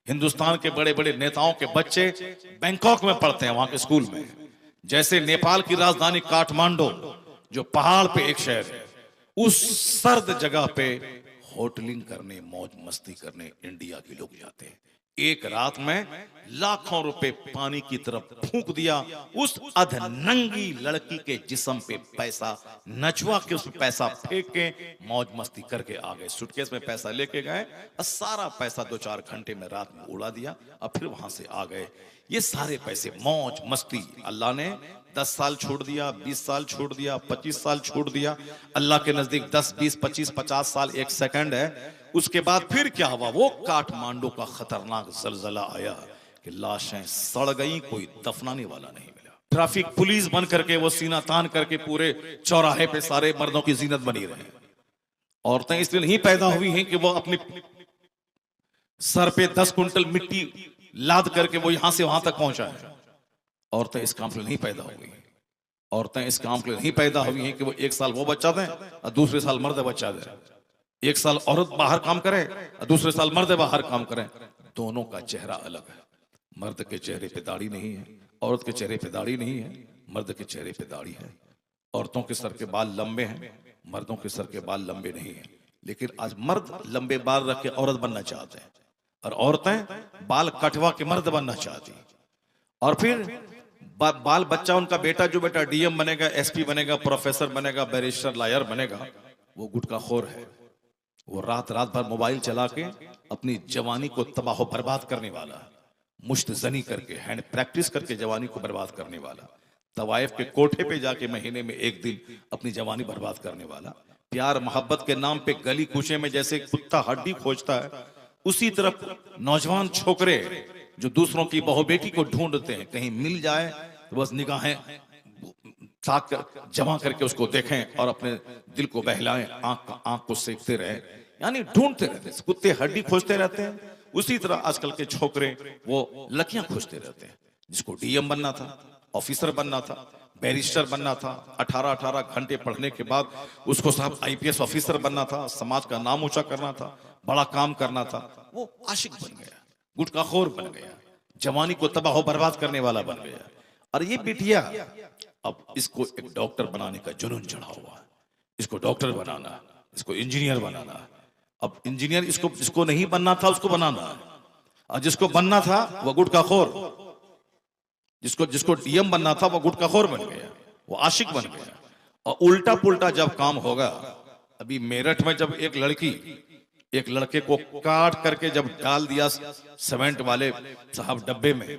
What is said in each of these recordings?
हिंदुस्तान के बड़े बड़े नेताओं के बच्चे बैंकॉक में पढ़ते हैं, वहां के स्कूल में। जैसे नेपाल की राजधानी काठमांडू, जो पहाड़ पे एक शहर है, उस सर्द जगह पे होटलिंग करने, मौज मस्ती करने इंडिया के लोग जाते हैं। एक रात में लाखों रुपए पानी की तरफ फूंक दिया, उस अधनंगी लड़की के जिस्म पे पैसा नचवा के उस पैसा फेंक के मौज मस्ती करके आ गए। सूटकेस में पैसा लेके गए और सारा पैसा 2-4 घंटे में रात में उड़ा दिया और फिर वहां से आ गए। ये सारे पैसे मौज मस्ती, अल्लाह ने 10 साल छोड़ दिया, 20 साल छोड़ दिया, 25 साल छोड़ दिया। अल्लाह के नजदीक 10, 20, 25, 50 साल एक सेकंड है। उसके बाद फिर क्या हुआ? वो काठमांडू का खतरनाक जलजला आया कि लाशें सड़ गई, कोई दफनाने वाला नहीं मिला। ट्रैफिक पुलिस बन करके वो सीना तान करके पूरे चौराहे पे सारे मर्दों की जीनत बनी रहे। औरतें इसलिए नहीं पैदा हुई हैं कि वो अपने सर पे 10 कुंटल मिट्टी लाद करके वो यहां से वहां तक पहुंचा है। औरतें इस काम के लिए नहीं पैदा हुई। औरतें इस काम के लिए नहीं पैदा हुई हैं कि वो एक साल वो बच्चा दें और दूसरे साल मर्द बच्चा दे। एक साल औरत बाहर काम करे और दूसरे साल मर्द बाहर काम करें। दोनों का चेहरा अलग है। मर्द के चेहरे पे दाढ़ी नहीं है, औरत के चेहरे पे दाढ़ी नहीं है, मर्द के चेहरे पे दाढ़ी है। औरतों के सर के बाल लंबे हैं, मर्दों के सर के बाल लंबे नहीं है। लेकिन आज मर्द लंबे बाल रख के औरत बनना चाहते हैं और औरतें बाल कटवा के मर्द बनना चाहती। और फिर बाल बच्चा, उनका बेटा, जो बेटा डीएम बनेगा, एसपी बनेगा, प्रोफेसर बनेगा, बैरिस्टर, लॉयर बनेगा, वो गुटखाखोर है। वो रात रात भर मोबाइल चला के अपनी जवानी को तबाह बर्बाद करने वाला, मुश्तजनी करके, हैंड प्रैक्टिस करके जवानी को बर्बाद करने वाला, तवाइफ के कोठे पे जाके महीने में एक दिन अपनी जवानी बर्बाद करने वाला, प्यार मोहब्बत के नाम पे गली कूचे में जैसे कुत्ता हड्डी खोजता है, उसी तरफ नौजवान छोकरे जो दूसरों की बहू बेटी को ढूंढते हैं, कहीं मिल जाए तो बस निगाहें ताक कर जमा करके उसको देखें और अपने दिल को बहलाएं, आंख को सेकते रहे, यानी ढूंढते रहते हैं। कुत्ते हड्डी खोजते रहते हैं, उसी तरह आजकल के छोकरे वो लड़कियां खोजते रहते हैं। जिसको डीएम बनना था, ऑफिसर बनना था, बैरिस्टर बनना था, 18-18 घंटे पढ़ने के बाद उसको साहब आईपीएस ऑफिसर बनना था, समाज का नाम ऊंचा करना था, बड़ा काम करना था, वो आशिक बन गया, गुटखाखोर बन गया, जवानी को तबाह बर्बाद करने वाला बन गया। और ये बिटिया अब इसको एक डॉक्टर बनाने का जुनून चढ़ा हुआ है। इसको डॉक्टर बनाना, इसको इंजीनियर बनाना। अब इंजीनियर जिसको नहीं बनना था उसको बनाना है, और जिसको बनना था वो गुटखाखोर, जिसको डीएम बनना था वो गुटखाखोर बन गया, वो आशिक बन गया। और उल्टा पुल्टा जब काम होगा, अभी मेरठ में जब एक लड़की एक लड़के को काट करके जब डाल दिया सीमेंट वाले साहब डब्बे में,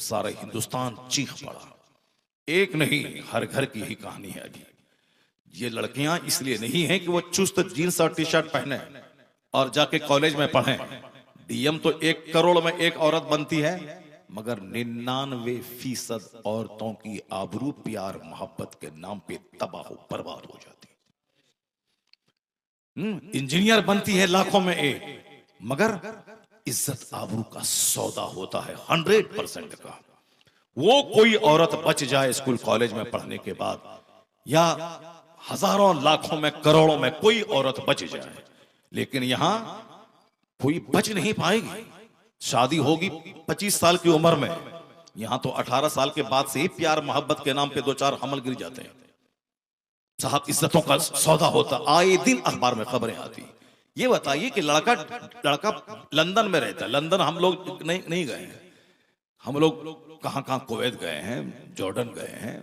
सारा हिंदुस्तान चीख पड़ा। एक नहीं, हर घर की ही कहानी है। अभी ये लड़कियां इसलिए नहीं है कि वो चुस्त जीन्स और टी शर्ट पहने और जाके कॉलेज में पढ़ें। डीएम तो 1 करोड़ में एक औरत बनती है, मगर 99% औरतों की आबरू प्यार मोहब्बत के नाम पे तबाह बर्बाद हो जाती। इंजीनियर बनती है लाखों में एक, मगर इज्जत आबरू का सौदा होता है 100% का। वो कोई औरत बच जाए स्कूल कॉलेज में पढ़ने के बाद, या हजारों लाखों में करोड़ों में कोई औरत बच जाए, लेकिन यहां कोई बच नहीं पाएगी। शादी होगी 25 साल की उम्र में, यहां तो 18 साल के बाद से ही प्यार मोहब्बत के नाम पे 2-4 हमल गिर जाते हैं। साहब इज्जतों का सौदा होता, आए दिन अखबार में खबरें आती। ये बताइए कि लड़का लंदन में रहता है। लंदन हम लोग नहीं गए हैं, हम लोग कहां कुवैत गए हैं, जॉर्डन गए हैं,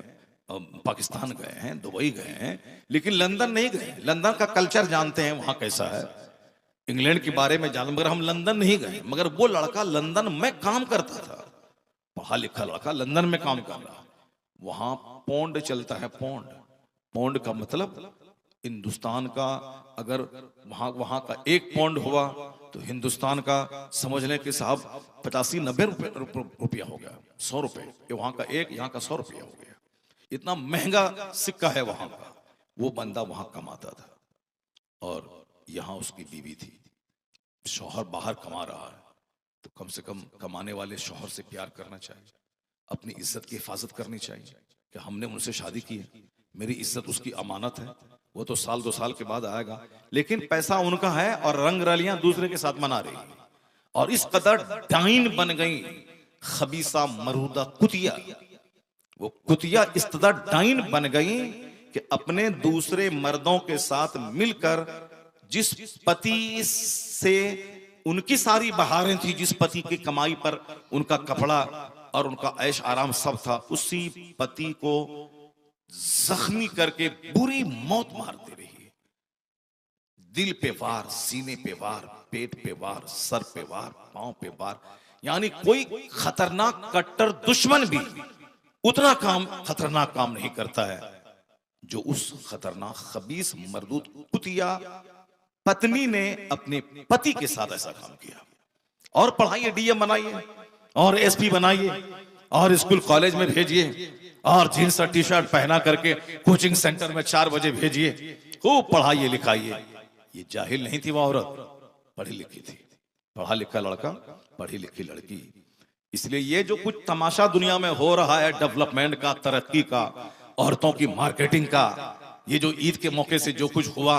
पाकिस्तान गए हैं, दुबई गए हैं, लेकिन लंदन नहीं गए। लंदन का कल्चर जानते हैं वहां कैसा है, इंग्लैंड के बारे में जानते, मगर हम लंदन नहीं गए। मगर वो लड़का लंदन में काम करता था, पढ़ा लिखा लड़का लंदन में काम कर रहा। वहां पौंड चलता है, पौंड का मतलब हिंदुस्तान का, अगर वहां का 1 पौंड हुआ तो हिंदुस्तान का समझ लें कि साहब 85-90 रुपया हो गया, 100 रुपए। वहां का 1, यहाँ का 100 रुपया हो गया। इतना महंगा सिक्का है वहां का। वो बंदा वहां कमाता था और यहाँ उसकी बीवी थी। शौहर बाहर कमा रहा है तो कम से कम कमाने वाले शौहर से प्यार करना चाहिए, अपनी इज्जत की हिफाजत करनी चाहिए कि हमने उनसे शादी की है, मेरी इज्जत उसकी अमानत है। वो तो 1-2 साल के बाद आएगा, लेकिन पैसा उनका है और रंग रलियां दूसरे के साथ मना रही है। और इस कदर डाइन बन गई, खबीसा मरूदा कुतिया, वो कुतिया इस कदर डाइन बन गई कि अपने दूसरे मर्दों के साथ मिलकर जिस पति से उनकी सारी बहारें थी, जिस पति की कमाई पर उनका कपड़ा और उनका ऐश आराम सब था, उसी पति को जख्मी करके बुरी मौत मारती रही। दिल पे वार, सीने पे वार, पेट पे वार, सर पे वार, पांव पे वार, यानी कोई खतरनाक कट्टर दुश्मन भी उतना खतरनाक काम नहीं करता है जो उस खतरनाक खबीस मरदूद कुतिया पत्नी ने अपने पति के साथ ऐसा काम किया। और पढ़ाइए, डीएम बनाइए और एसपी बनाइए और स्कूल कॉलेज में भेजिए और जींस और टी शर्ट पहना करके कोचिंग सेंटर में 4 बजे भेजिए, खूब पढ़ाइए लिखाइए। ये जाहिल नहीं थी वो औरत, पढ़ी लिखी थी, पढ़ा लिखा लड़का, पढ़ी लिखी लड़की। इसलिए ये जो कुछ तमाशा दुनिया में हो रहा है डेवलपमेंट का, तरक्की का, औरतों की मार्केटिंग का, ये जो ईद के मौके से जो कुछ हुआ,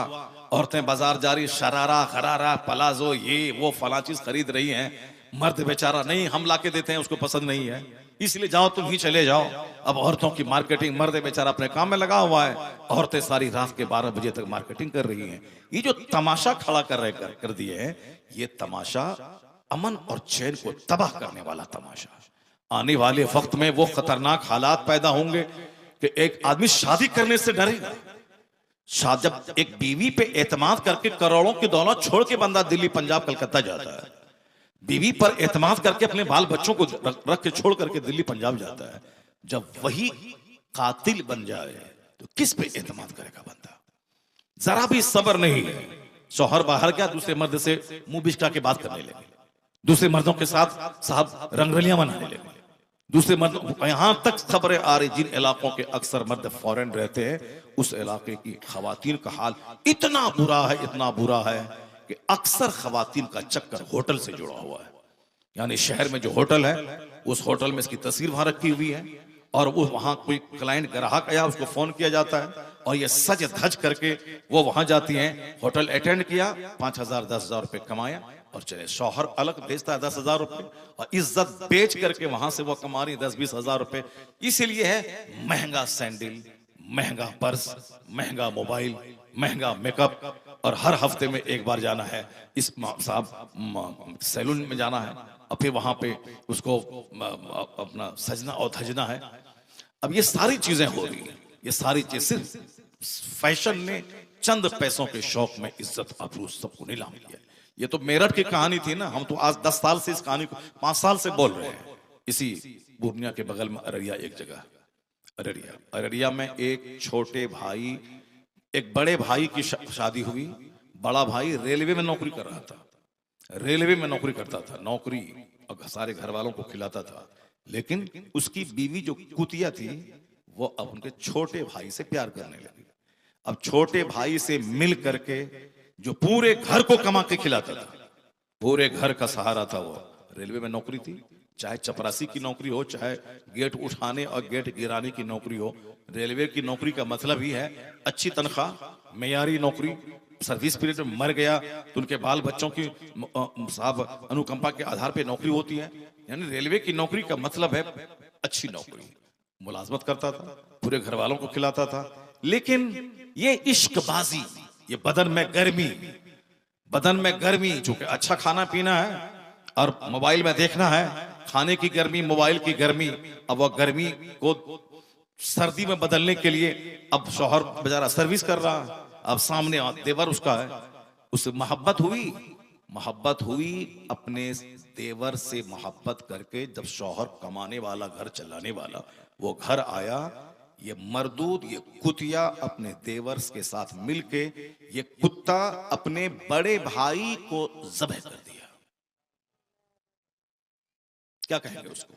औरतें बाजार जा रही, शरारा खरारा पलाजो ये वो फला चीज खरीद रही हैं, मर्द बेचारा नहीं, हम लाके देते हैं, उसको पसंद नहीं है, इसलिए जाओ तुम ही चले जाओ। अब औरतों की मार्केटिंग, मर्द बेचारा अपने काम में लगा हुआ है, औरतें सारी रात के 12 बजे तक मार्केटिंग कर रही हैं। ये जो तमाशा खड़ा कर दिए हैं, ये तमाशा अमन और चैन को तबाह करने वाला तमाशा। आने वाले वक्त में वो खतरनाक हालात पैदा होंगे कि एक आदमी शादी करने से डरेगा। जब एक बीवी पे एतमाद करके करोड़ों की दौलत छोड़ के बंदा दिल्ली, पंजाब, कलकत्ता जाता है, बीवी पर एतमाद करके अपने बाल बच्चों को रख के छोड़ करके दिल्ली पंजाब जाता है, जब वही कातिल बन जाए तो किस पे एतमाद करेगा बंदा? जरा भी सब्र नहीं है। शौहर बाहर गया, दूसरे मर्द से मुंह बिचका के बात करने लगे, दूसरे मर्दों के साथ साहब रंगरलियां मनाने लगे, दूसरे मर्द, यहां तक खबरें आ रही जिन इलाकों के अक्सर मर्द फॉरेन रहते हैं, उस इलाके की खवातीन का हाल इतना बुरा है, इतना बुरा है कि अक्सर खवातीन का चक्कर होटल से जुड़ा हुआ है। यानी शहर में जो होटल है, उस होटल में इसकी तस्वीर वहां रखी हुई है और वो वहां कोई क्लाइंट ग्राहक आया, उसको फोन किया जाता है और ये सज धज करके वो वहां जाती हैं, होटल अटेंड किया, 5,000 10,000 रुपए कमाया और चले। शौहर अलग भेजता है 10,000 रुपए और इज्जत बेच करके वहां से वो कमा रही 10-20 हजार रुपए। इसीलिए है महंगा सैंडल, महंगा पर्स, महंगा मोबाइल, महंगा मेकअप और हर हफ्ते में एक बार जाना है इस साहब सैलून में जाना है और फिर वहां पे उसको अपना सजना और धजना है। अब ये सारी चीजें हो रही हैं, ये सारी चीज सिर्फ फैशन ने चंद पैसों के शौक में इज्जत आबरू सबको नीलाम किया। ये तो मेरठ की कहानी थी ना, हम तो आज 10 साल से इस कहानी को 5 साल से बोल रहे हैं। इसी पूर्णिया के बगल में अररिया एक जगह, अररिया में एक छोटे भाई, एक बड़े भाई की शादी हुई। बड़ा भाई रेलवे में नौकरी कर रहा था, रेलवे में नौकरी करता था, नौकरी और सारे घर वालों को खिलाता था, लेकिन उसकी बीवी जो कुतिया थी वो अब उनके छोटे भाई से प्यार करने लगी। अब छोटे भाई से मिल करके जो पूरे घर को कमा के खिलाता था, पूरे घर का सहारा था, वो रेलवे में नौकरी थी, चाहे चपरासी की नौकरी हो, चाहे गेट उठाने और गेट गिराने की नौकरी हो। रेलवे की नौकरी का मतलब ही है अच्छी तनख्वाह, मेयारी नौकरी, सर्विस पीरियड में मर गया तो उनके बाल बच्चों की साहब अनुकंपा के आधार पे नौकरी होती है। यानी रेलवे की नौकरी का मतलब है अच्छी नौकरी। मुलाजमत करता था, पूरे घर वालों को खिलाता था, लेकिन ये इश्कबाजी, ये बदन में गर्मी, चूंकि अच्छा खाना पीना है और मोबाइल में देखना है, खाने की गर्मी, मोबाइल की गर्मी, अब वह गर्मी को सर्दी में बदलने के लिए अब शौहर बेचारा सर्विस कर रहा है, अब सामने देवर उसका है, उससे मोहब्बत हुई अपने देवर से मोहब्बत करके। जब शौहर कमाने वाला, घर चलाने वाला वो घर आया, ये मरदूद, ये कुतिया अपने देवर के साथ मिलके ये कुत्ता अपने बड़े भाई को ज़ब्ह कर दिया। क्या कहेंगे उसको?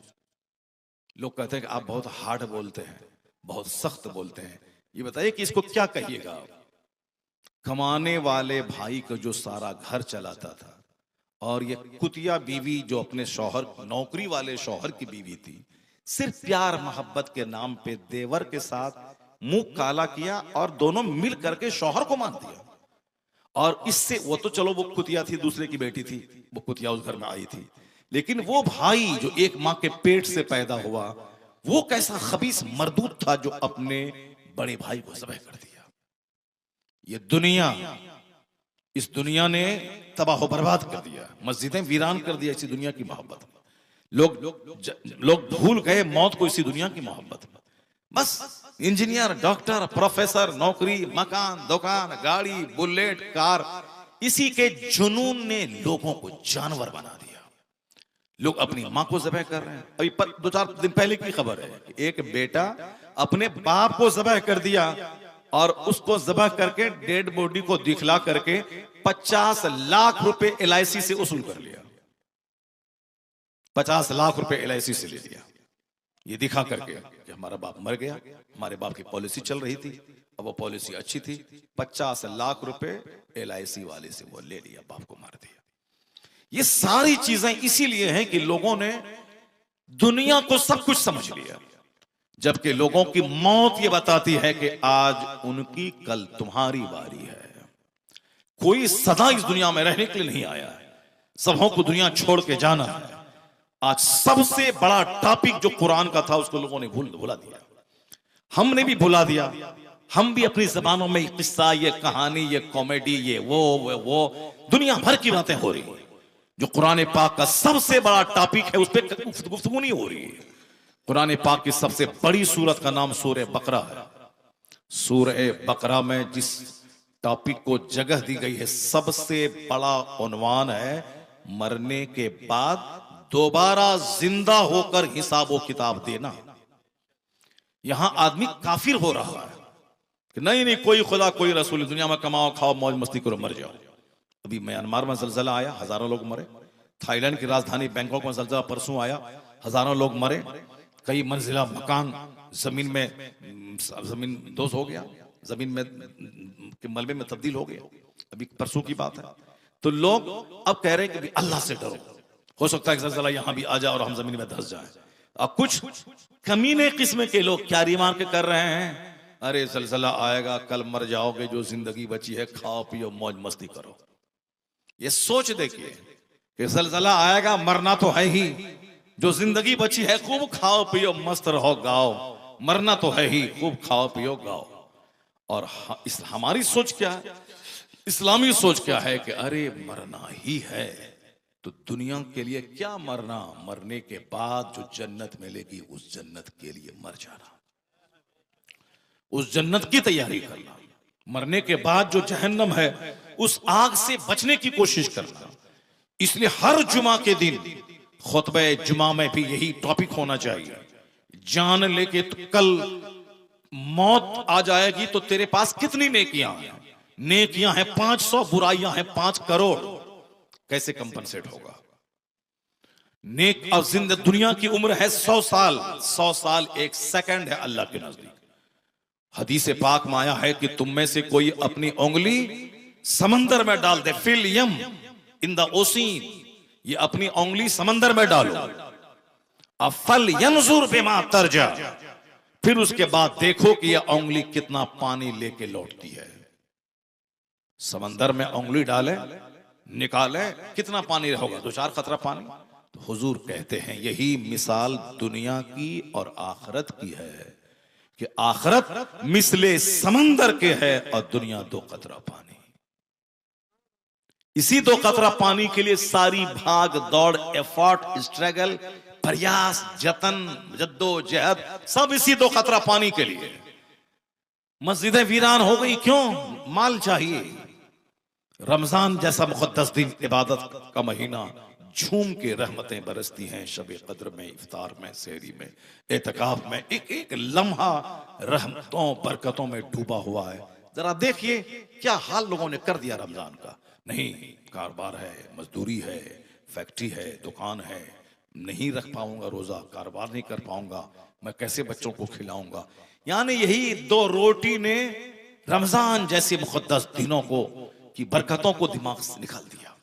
लोग कहते हैं कि आप बहुत हार्ड बोलते हैं, बहुत सख्त बोलते हैं। ये बताइए कि इसको क्या कहिएगा आप? कमाने वाले भाई को जो सारा घर चलाता था, और ये कुतिया बीवी जो अपने शौहर, नौकरी वाले शौहर की बीवी थी, सिर्फ प्यार मोहब्बत के नाम पे देवर के साथ मुंह काला किया और दोनों मिल करके शौहर को मार दिया। और इससे वो तो चलो वो कुतिया थी, दूसरे की बेटी थी, वो कुतिया उस घर में आई थी, लेकिन वो भाई जो एक मां के पेट से पैदा हुआ, वो कैसा खबीस मरदूद था जो अपने बड़े भाई को ज़बह कर दिया। ये दुनिया, इस दुनिया ने तबाह बर्बाद कर दिया, मस्जिदें वीरान कर दिया इसी दुनिया की मोहब्बत में। लोग भूल गए मौत को इसी दुनिया की मोहब्बत में। बस इंजीनियर, डॉक्टर, प्रोफेसर, नौकरी, मकान, दुकान, गाड़ी, बुलेट, कार, इसी के जुनून ने लोगों को जानवर बना दिया। लोग अपनी मां को ज़बह कर रहे हैं। अभी 2-4 दिन पहले की खबर है कि एक बेटा अपने बाप को ज़बह कर दिया और उसको ज़बह करके डेड बॉडी को दिखला करके 50 लाख रुपए LIC से वसूल कर लिया। 50 लाख रुपए LIC से ले लिया, ये दिखा करके कि हमारा बाप मर गया, हमारे बाप की पॉलिसी चल रही थी, अब वो पॉलिसी अच्छी थी, 50 लाख रुपए LIC वाले से वो ले लिया, बाप को मार दिया। ये सारी चीजें इसीलिए हैं कि लोगों ने दुनिया को सब कुछ समझ लिया, जबकि लोगों की मौत ये बताती है कि आज उनकी, कल तुम्हारी बारी है। कोई सदा इस दुनिया में रहने के लिए नहीं आया है, सबों को दुनिया छोड़ के जाना है। आज सबसे बड़ा टॉपिक जो कुरान का था उसको लोगों ने भुला दिया, हमने भी भुला दिया। हम भी अपनी जबानों में किस्सा, ये कहानी, ये कॉमेडी, ये वो दुनिया भर की बातें हो रही है। जो कुरान पाक का सबसे बड़ा टॉपिक है उस पर गुफ्तगू नहीं हो रही है। कुरान पाक की सबसे बड़ी सूरत का नाम सूरह बकरा है। सूरह बकरा में जिस टॉपिक को जगह दी गई है, सबसे बड़ा उन्वान है मरने के बाद दोबारा जिंदा होकर हिसाबो किताब देना। यहां आदमी काफिर हो रहा है कि नहीं कोई खुदा कोई रसूल, दुनिया में कमाओ खाओ मौज मस्ती करो मर जाओ। अभी म्यांमार में जलजला आया, हजारों लोग मरे। थाईलैंड की राजधानी बैंकॉक में जलजला परसों आया, हजारों लोग मरे। कई मंजिला मकान जमीन दोष हो गया, जमीन में के मलबे में तब्दील हो गया। अभी परसों की बात है। तो लोग अब कह रहे हैं कि अल्लाह से डरो, हो सकता है जलजला यहां भी आ जाए और हम जमीन में धंस जाए। अब कुछ कमीने किस्म के लोग क्या रीमार के कर रहे हैं, अरे जलजला आएगा कल मर जाओगे, जो जिंदगी बची है खाओ पियो मौज मस्ती करो। ये सोच देखिए कि जलजला आएगा, मरना तो है ही, जो जिंदगी बची है खूब खाओ पियो मस्त रहो गाओ, मरना तो है ही, खूब खाओ पियो गाओ। और हमारी सोच क्या है, इस्लामी सोच क्या है कि अरे मरना ही है तो दुनिया के लिए क्या मरना, मरने के बाद जो जन्नत मिलेगी उस जन्नत के लिए मर जाना, उस जन्नत की तैयारी करना। मरने के बाद जो जहन्नम है उस आग से बचने की कोशिश करना। इसलिए हर जुमा के दिन खुतबे जुमा में भी यही टॉपिक होना चाहिए। जान लेके तो कल मौत आ जाएगी तो तेरे पास कितनी नेकियां हैं? नेकियां हैं 500, बुराइयां हैं 5 करोड़, कैसे कंपनसेट होगा? नेक और जिंदा दुनिया की उम्र है 100 साल, 100 साल 1 सेकंड है अल्लाह के नजदीक। हदीस पाक में आया है कि तुम में से कोई अपनी उंगली समंदर में डाल दे, fill them in the ocean, ये अपनी उंगली समंदर में डालो, अफल यंजुर बिमा तरजा, फिर उसके बाद देखो कि यह उंगली कितना पानी लेके लौटती है। समंदर में उंगली डाले, निकाले, कितना पानी होगा? 2-4 खतरा पानी। तो हुजूर कहते हैं यही मिसाल दुनिया की और आखिरत की है कि आखिरत मिसले समंदर के है और दुनिया 2 कतरा पानी। इसी 2 कतरा पानी के लिए सारी भाग दौड़, एफर्ट, स्ट्रगल, प्रयास, जतन, जद्दोजहद, सब इसी 2 कतरा पानी के लिए। मस्जिदें वीरान हो गई, क्यों? माल चाहिए। रमजान जैसा मुक़द्दस दिन, इबादत का महीना, झूम के रहमतें बरसती हैं शब कद्र में, इफ्तार में, सहरी में, एतकाफ में, एक एक लम्हा रहमतों बरकतों में डूबा हुआ है। जरा देखिए क्या हाल लोगों ने कर दिया रमजान का। नहीं, कारोबार है, मजदूरी है, फैक्ट्री है, दुकान है, नहीं रख पाऊंगा रोजा, कारोबार नहीं कर पाऊंगा, मैं कैसे बच्चों को खिलाऊंगा। यानी यही 2 रोटी ने रमजान जैसे मुक़द्दस दिनों को की बरकतों को दिमाग से निकाल दिया।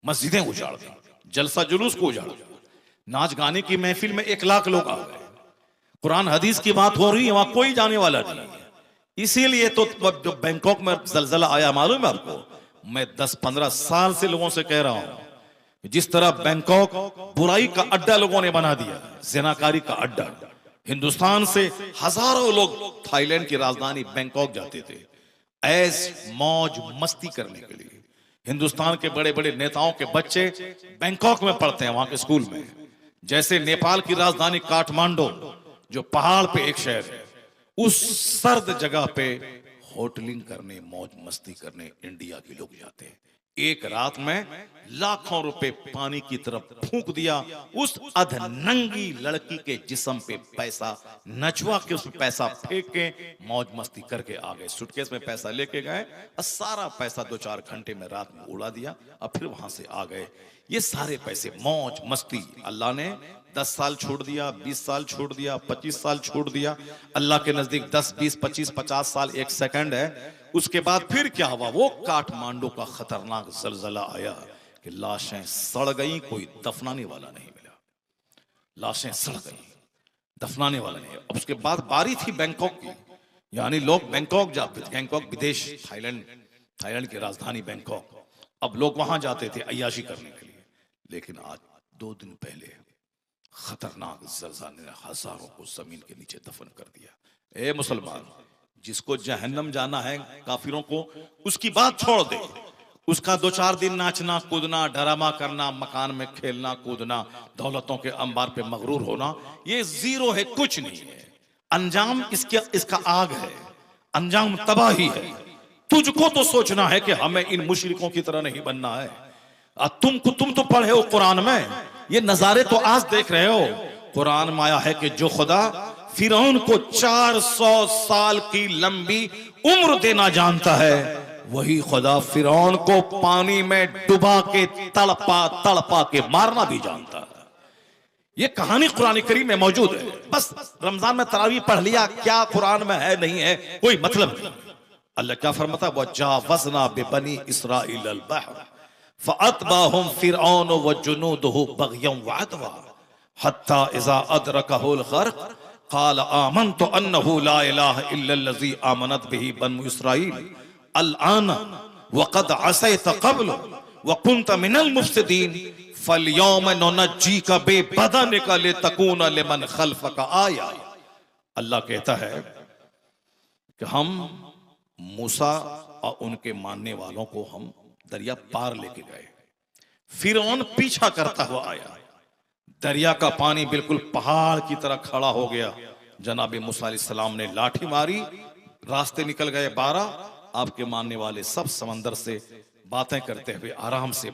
मस्जिदें उजाड़ दी, जलसा जुलूस को उजाड़ दिया, नाच गाने की महफिल में 1 लाख लोग आ गए। कुरान हदीस की बात हो रही है, वहां कोई जाने वाला नहीं है। इसीलिए तो जो बैंकॉक में जलजला आया, मालूम है आपको, मैं 10-15 साल से लोगों से कह रहा हूं, जिस तरह बैंकॉक बुराई का अड्डा लोगों ने बना दिया, ज़िनाकारी का अड्डा। हिंदुस्तान से हजारों लोग थाईलैंड की राजधानी बैंकॉक जाते थे ऐश मौज मस्ती करने के लिए। हिंदुस्तान के बड़े बड़े नेताओं के बच्चे बैंकॉक में पढ़ते हैं, वहां के स्कूल में। जैसे नेपाल की राजधानी काठमांडू, जो पहाड़ पे एक शहर है, उस सर्द जगह पे होटलिंग करने, मौज मस्ती करने इंडिया के लोग जाते हैं। एक रात में लाखों रुपए पानी की तरफ फूंक दिया, उस अधनंगी लड़की के जिस्म पे पैसा नचवा के उस पैसा फेंक के मौज मस्ती करके आ गए। सूटकेस में पैसा लेके गए और सारा पैसा 2-4 घंटे में रात में उड़ा दिया और फिर वहां से आ गए। ये सारे पैसे मौज मस्ती, अल्लाह ने 10 साल छोड़ दिया, 20 साल छोड़ दिया, 25 साल छोड़ दिया। अल्लाह के नजदीक 10, 20, 25, 50 साल 1 सेकंड है। उसके बाद फिर क्या हुआ? वो काठमांडू का खतरनाक जलजला आया कि लाशें सड़ गई, कोई दफनाने वाला नहीं मिला। लाशें सड़ गई, दफनाने वाला नहीं। अब उसके बाद बारी थी बैंकॉक की, यानी लोग बैंकॉक जाते थे। बैंकॉक विदेश, थाईलैंड की राजधानी बैंकॉक। अब लोग वहां जाते थे अय्याशी करने के लिए। लेकिन आज 2 दिन पहले खतरनाक जलजला ने हजारों को जमीन के नीचे दफन कर दिया। ए मुसलमान, जिसको जहन्नम जाना है काफिरों को, उसकी बात छोड़ दे। उसका 2-4 दिन नाचना कूदना, ड्रामा करना, मकान में खेलना कूदना, दौलतों के अंबार पे मगरूर होना, ये जीरो है, कुछ नहीं है। अंजाम इसका आग है, अंजाम तबाही है। तुझको तो सोचना है कि हमें इन मुशरिकों की तरह नहीं बनना है। तुम तो पढ़े हो कुरान में, ये नजारे तो आज देख रहे हो। कुरान में आया है कि जो खुदा फिरौन को 400 साल की लंबी उम्र देना जानता है, वही खुदा फिरौन को पानी में डुबा के तड़पा के मारना भी जानता है। ये कहानी कुरान करीम में मौजूद है। बस रमजान में तरावी पढ़ लिया, क्या कुरान में है नहीं है कोई मतलब नहीं। अल्लाह क्या फरमाता है? वजावज़ना बिबनी इसराइल अल बहर फअतबाहुम फिरऔन व जुनूदुहु बग़यन व अदवा हत्ता इज़ा अदरकहुल ग़र्क़ क़ाल आमनतु अन्नहु ला इलाहा इल्लल्लज़ी आमनत बिही बनु इसराइल अलआन व क़द असैत क़ब्ल व कुन्त मिनल मुफ़्सिदीन फ़लयौम नुनज्जीका बिबदनिका लितकूना लिमन ख़ल्फ़का आया। अल्लाह कहता है कि हम मूसा और उनके मानने वालों को हम दरिया पार लेके गए। फिरौन पीछा करता हुआ आया, दरिया का पानी बिल्कुल पहाड़ की तरह खड़ा हो गया। जनाब मूसा अलैहिस्सलाम ने लाठी मारी, रास्ते निकल गए 12। आपके मानने वाले सब समंदर से बातें करते हुए आराम से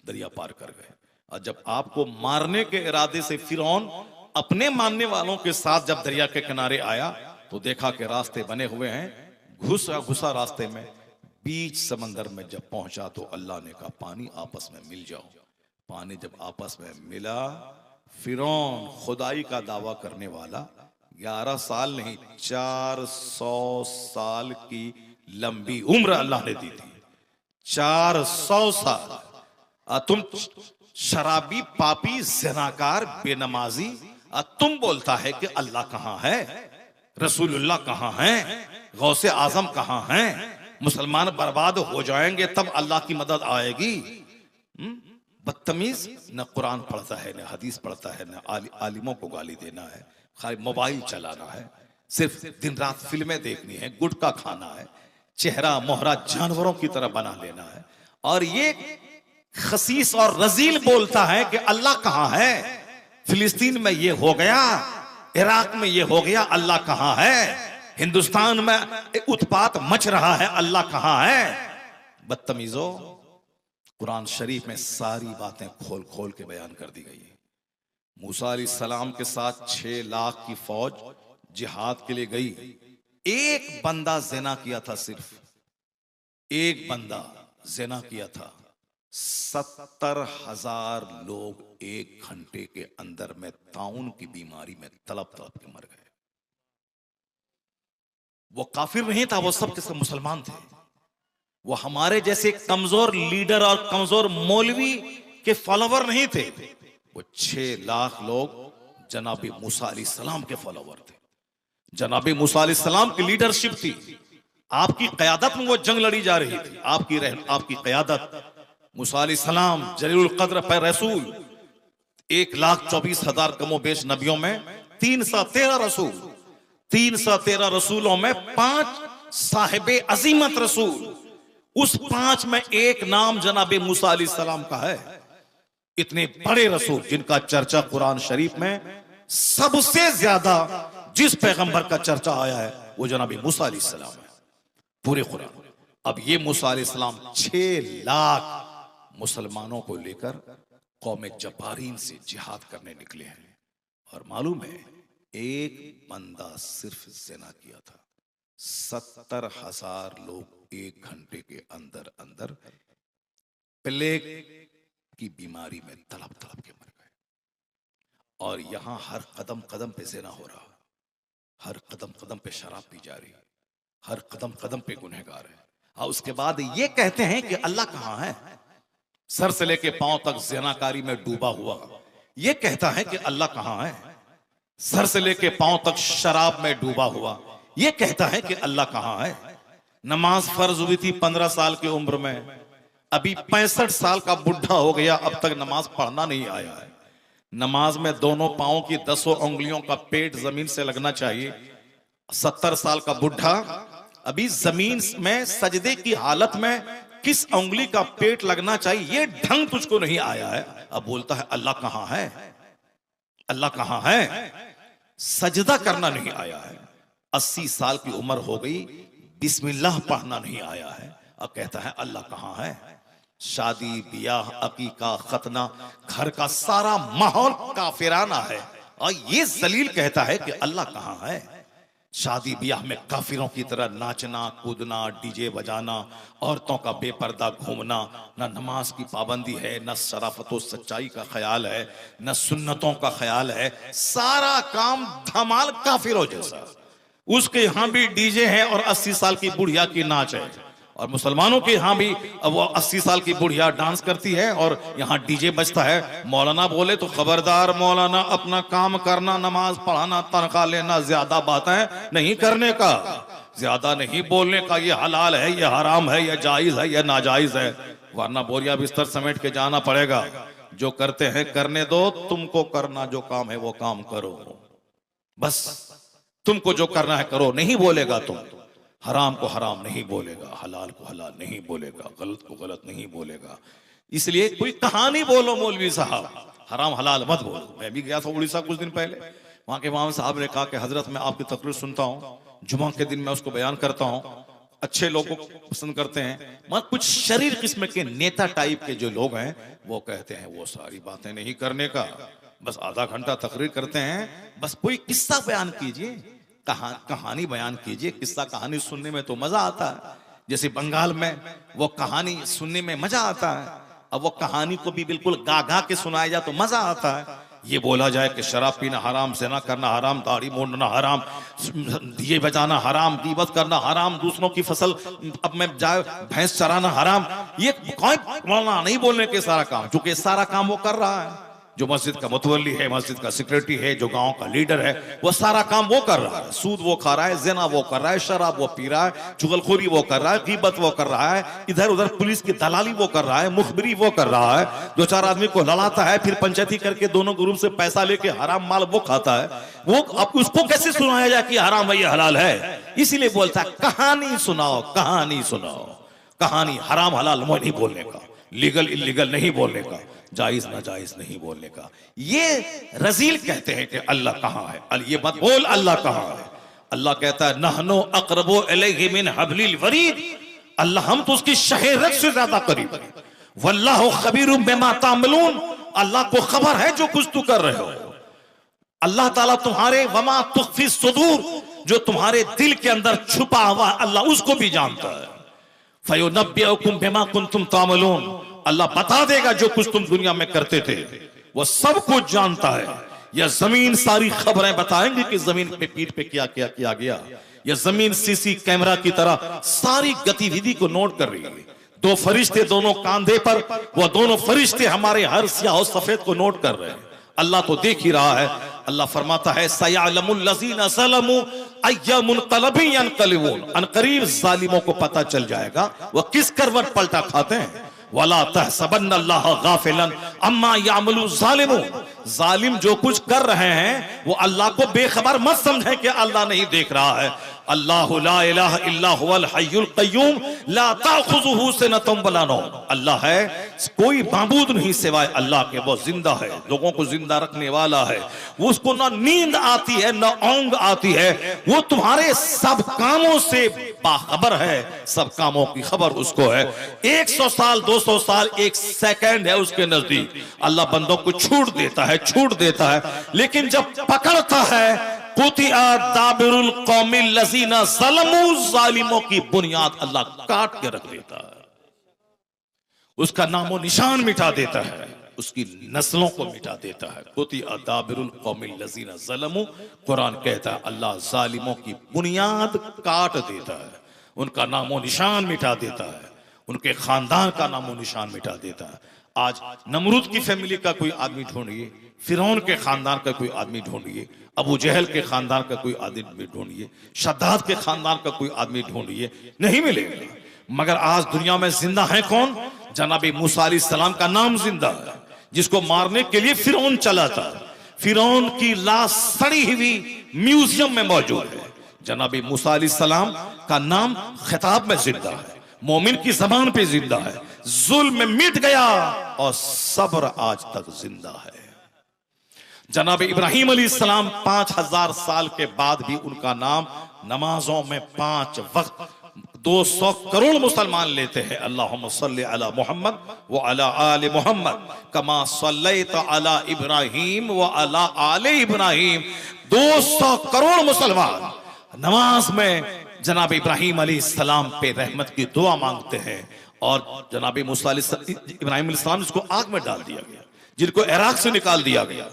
दरिया पार कर गए। और जब आपको मारने के इरादे से फिरौन अपने मानने वालों के साथ जब दरिया के किनारे आया, तो देखा कि रास्ते बने हुए हैं। घुसा रास्ते में, बीच समंदर में जब पहुंचा तो अल्लाह ने कहा पानी आपस में मिल जाओ। पानी जब आपस में मिला, फिरौन खुदाई का दावा करने वाला 11 साल नहीं 400 साल की लंबी उम्र अल्लाह ने दी थी। 400 साल। तुम शराबी, पापी, ज़िनाकार, बेनमाजी, तुम बोलता है कि अल्लाह कहां है, रसूलुल्लाह कहां है, गौसे आजम कहां हैं? मुसलमान बर्बाद हो जाएंगे तब अल्लाह की मदद आएगी। बदतमीज, न कुरान पढ़ता है, न हदीस पढ़ता है, न आलिमों को गाली देना है, खाली मोबाइल चलाना है, सिर्फ दिन रात फिल्में देखनी है, गुटखा खाना है, चेहरा मोहरा जानवरों की तरह बना लेना है। और ये खसीस और रजील बोलता है कि अल्लाह कहां है। फिलिस्तीन में ये हो गया, इराक में ये हो गया, अल्लाह कहां है। हिंदुस्तान में उत्पात मच रहा है, अल्लाह कहां है। बदतमीजों, कुरान शरीफ में सारी बातें खोल खोल के बयान कर दी गई है। मूसा अलैहिस्सलाम के साथ 6 लाख की फौज जिहाद के लिए गई। एक बंदा ज़िना किया था, सिर्फ एक बंदा ज़िना किया था। 70,000 लोग 1 घंटे के अंदर में ताउन की बीमारी में तड़प तड़प के मर गए। वो काफिर नहीं था, वो सब के सब मुसलमान थे। वो हमारे जैसे कमजोर लीडर और कमजोर मौलवी के फॉलोवर नहीं थे। वो 6 लाख लोग जनाबी मूसा अलैहिस्सलाम के फॉलोवर थे। जनाबी मूसा अलैहिस्सलाम की लीडरशिप थी। आपकी क़यादत में वो जंग लड़ी जा रही थी, आपकी क़यादत। मूसा अलैहिस्सलाम जलीलुल क़द्र पर रसूल, 1,24,000 कमो बेश नबियों में 313 रसूल, 313 रसूलों में 5 साहिबे अजीमत रसूल, उस 5 में एक नाम जनाबे मूसा अलैहिस्सलाम का है। इतने बड़े रसूल जिनका चर्चा कुरान शरीफ में सबसे ज्यादा जिस पैगंबर का चर्चा आया है वो जनाबे मूसा अलैहिस्सलाम है पूरे कुरान। अब ये मूसा अलैहिस्सलाम 6 लाख मुसलमानों को लेकर कौम जब्बारीन से जिहाद करने निकले हैं, और मालूम है एक बंदा सिर्फ ज़िना किया था, 70,000 लोग 1 घंटे के अंदर अंदर प्लेग की बीमारी में तड़प तड़प के मर गए। और यहां हर कदम कदम पे ज़िना हो रहा, हर कदम कदम पे शराब पी जा रही, हर कदम कदम पे गुनहगार है। और उसके बाद ये कहते हैं कि अल्लाह कहां है, सर से लेके पांव तक ज़िनाकारी में डूबा हुआ ये कहता है कि अल्लाह कहां है, सर से लेके पांव तक शराब में डूबा हुआ ये कहता है कि अल्लाह कहां है। नमाज फर्ज हुई थी 15 साल की उम्र में, अभी 65 साल का बुढ़ा हो गया, अब तक नमाज पढ़ना नहीं आया है। नमाज में दोनों पांव की 10 उंगलियों का पेट जमीन से लगना चाहिए। 70 साल का बुढ़ा अभी जमीन में सजदे की हालत में किस उंगली का पेट लगना चाहिए ये ढंग तुझको नहीं आया है, अब बोलता है अल्लाह कहां है, अल्लाह कहां है। सजदा करना नहीं आया है, 80 साल की उम्र हो गई, बिस्मिल्लाह पढ़ना नहीं आया है, अब कहता है अल्लाह कहां है। शादी ब्याह अकीका खतना घर का सारा माहौल काफिराना है, और ये जलील कहता है कि अल्लाह कहां है। शादी ब्याह में काफिरों की तरह नाचना कूदना डीजे बजाना, औरतों का बेपर्दा घूमना, न नमाज की पाबंदी है, न शराफत व सच्चाई का ख्याल है, न सुन्नतों का ख्याल है, सारा काम धमाल काफिरों जैसा। उसके यहां भी डीजे है और 80 साल की बुढ़िया की नाच है, और मुसलमानों के यहां भी अब वो 80 साल की बुढ़िया डांस करती है और यहां डीजे बजता है। मौलाना बोले तो खबरदार मौलाना, अपना काम करना, नमाज पढ़ाना, तनख्वाह लेना, ज्यादा बातें नहीं करने का, ज्यादा नहीं बोलने का, ये हलाल है, ये हराम है, ये जायज है, ये नाजायज है, वरना बोरिया बिस्तर समेट के जाना पड़ेगा। जो करते हैं करने दो, तुमको करना जो काम है वो काम करो, बस तुमको जो करना है करो, नहीं बोलेगा तुम, हराम को हराम नहीं बोलेगा, हलाल को हलाल नहीं बोलेगा, गलत को गलत नहीं बोलेगा। इसलिए कोई कहानी बोलो मौलवी साहब, हराम हलाल मत बोलो। मैं भी गया था उड़ीसा कुछ दिन पहले, वहां के इमाम साहब ने कहा कि हजरत मैं आपकी तकरीर सुनता हूँ, जुमा के दिन मैं उसको बयान करता हूँ, अच्छे लोगों को पसंद करते हैं, मगर कुछ शरीर किस्म के नेता टाइप के जो लोग हैं वो कहते हैं वो सारी बातें नहीं करने का, बस आधा घंटा तकरीर करते हैं, बस कोई किस्सा बयान कीजिए, कहानी बयान कीजिए। किस्सा कहानी सुनने में तो मजा आता है, जैसे बंगाल में वो कहानी सुनने में मजा आता है, अब वो कहानी को भी बिल्कुल गा गा के सुनाया जाए तो मजा आता है। ये बोला जाए कि शराब पीना हराम, ज़िना करना हराम, दाढ़ी मोड़ना हराम, दिए बजाना हराम, गीबत करना हराम, दूसरों की फसल अब में जाए भैंस चराना हराम, ये कोई नहीं बोलने के सारा काम, चूंकि सारा काम वो कर रहा है। जो मस्जिद का मुतवल्ली है, मस्जिद का सेक्रेटरी है, जो गांव का लीडर है, वो सारा काम वो कर रहा है। सूद वो खा रहा है, ज़िना वो कर रहा है, शराब वो पी रहा है, चुगलखोरी वो कर रहा है, गीबत वो कर रहा है, इधर उधर पुलिस की दलाली वो कर रहा है, मुखबिरी वो कर रहा है, 2-4 आदमी को लड़ाता है, फिर पंचायती करके दोनों ग्रुप से पैसा लेके हराम माल वो खाता है। वो अब उसको कैसे सुनाया जाए कि हराम है ये हलाल है? इसीलिए बोलता है कहानी सुनाओ, कहानी सुनाओ, कहानी हराम हलाल वो नहीं बोलने का, लीगल इलीगल नहीं बोलने का, जायज नाजायज नहीं बोलने का। ये रजील कहते हैं कि अल्लाह कहां है, ये मत बोल अल्लाह कहां है। अल्लाह कहता है नहनो अक़रबु इलैहि मिन हब्लिल वरीद, अल्लाह हम तो उसकी शहरत से ज्यादा करीब है। वल्लाहु खबीरुम बिमा तामलून, अल्लाह को खबर है जो कुछ तू कर रहे हो। अल्लाह ताला तुम्हारे वमा तुख्फी सुदूर, जो तुम्हारे दिल के अंदर छुपा हुआ अल्लाह उसको भी जानता है। फयुनब्बिउकुम बिमा कुंतुम तामलून, अल्लाह बता देगा जो कुछ तुम दुनिया में करते थे, वो सब कुछ जानता है। यह जमीन सारी खबरें बताएंगी कि जमीन पे पीठ पे क्या क्या किया गया। यह जमीन सीसी कैमरा की तरह सारी गतिविधि को नोट कर रही है। 2 फरिश्ते दोनों कांधे पर, वो दोनों फरिश्ते हमारे हर स्याह और सफेद को नोट कर रहे हैं। अल्लाह तो देख ही रहा है। अल्लाह फरमाता है सयअलमुल लज़ीना ज़लमू अय्यमुनक़लबिन यनक़लिबून, अनक़रीब जालिमों को पता चल जाएगा वह किस करवट पलटा खाते हैं। वला तहसबन्नल्लाह गाफिलन अम्मा यामलू ज़ालिमून, जालिम जो कुछ कर रहे हैं वो अल्लाह को बेखबर मत समझें कि अल्लाह नहीं देख रहा है। अल्लाहु ला इलाहा इल्ला हुवल हय्युल क़य्यूम ला ताख़ुज़ुहु सिनतुम वला नौम, अल्लाह है, कोई माबूद नहीं सिवाय अल्लाह के, वो जिंदा है, लोगों को जिंदा रखने वाला है, वो उसको ना नींद आती है ना ऊंघ आती है, वो तुम्हारे सब कामों से बाखबर है, सब कामों की खबर उसको है। 100 साल 200 साल 1 सेकंड है उसके नजदीक। अल्लाह बंदों को छूट देता है, छूट देता है, लेकिन जब पकड़ता है कुतिया दाबिरुल कौमिल लज़ीना ज़लमू, जालिमों की बुनियाद अल्लाह काट के रख देता है, उसका नामो निशान मिटा देता है, उसकी नस्लों को मिटा देता है। कुतिया दाबिरुल कौमिल लज़ीना ज़लमू, कुरान कहता है अल्लाह जालिमों की बुनियाद काट देता है, उनका नामो निशान मिटा देता है, उनके खानदान का नामो निशान मिटा देता है। आज नमरूद की फैमिली का कोई आदमी ढूंढिए, फिरौन के खानदान का कोई आदमी ढूंढिए, अबू जहल के खानदान का कोई आदमी ढूंढिए, शद्दाद के खानदान का कोई आदमी ढूंढिए, नहीं मिलेगा। मगर आज दुनिया में जिंदा है कौन? जनाबी मूसा अलैहिस्सलाम का नाम जिंदा है, जिसको मारने के लिए फिरौन चला था। फिरौन की लाश सड़ी हुई म्यूजियम में मौजूद है। जनाबी मूसा अलैहिस्सलाम का नाम खिताब में जिंदा है, मोमिन की जबान पे जिंदा है। जुल्म मिट गया और सब्र आज तक जिंदा है। जनाब इब्राहिम अलैहिस्सलाम 5000 साल के बाद भी उनका नाम नमाजों में 5 वक्त 200 करोड़ मुसलमान लेते हैं। अल्लाहुम्मा सल्ली अला मुहम्मद व अला आले मुहम्मद कमा सल्लैत अला इब्राहिम व अला आले इब्राहिम। 200 करोड़ मुसलमान नमाज में जनाब इब्राहिम अलैहिस्सलाम पे रहमत की दुआ मांगते हैं। और जनाब मूसा इब्राहिम अलैहिस्सलाम जिसको आग में डाल दिया गया, जिनको इराक से निकाल दिया गया,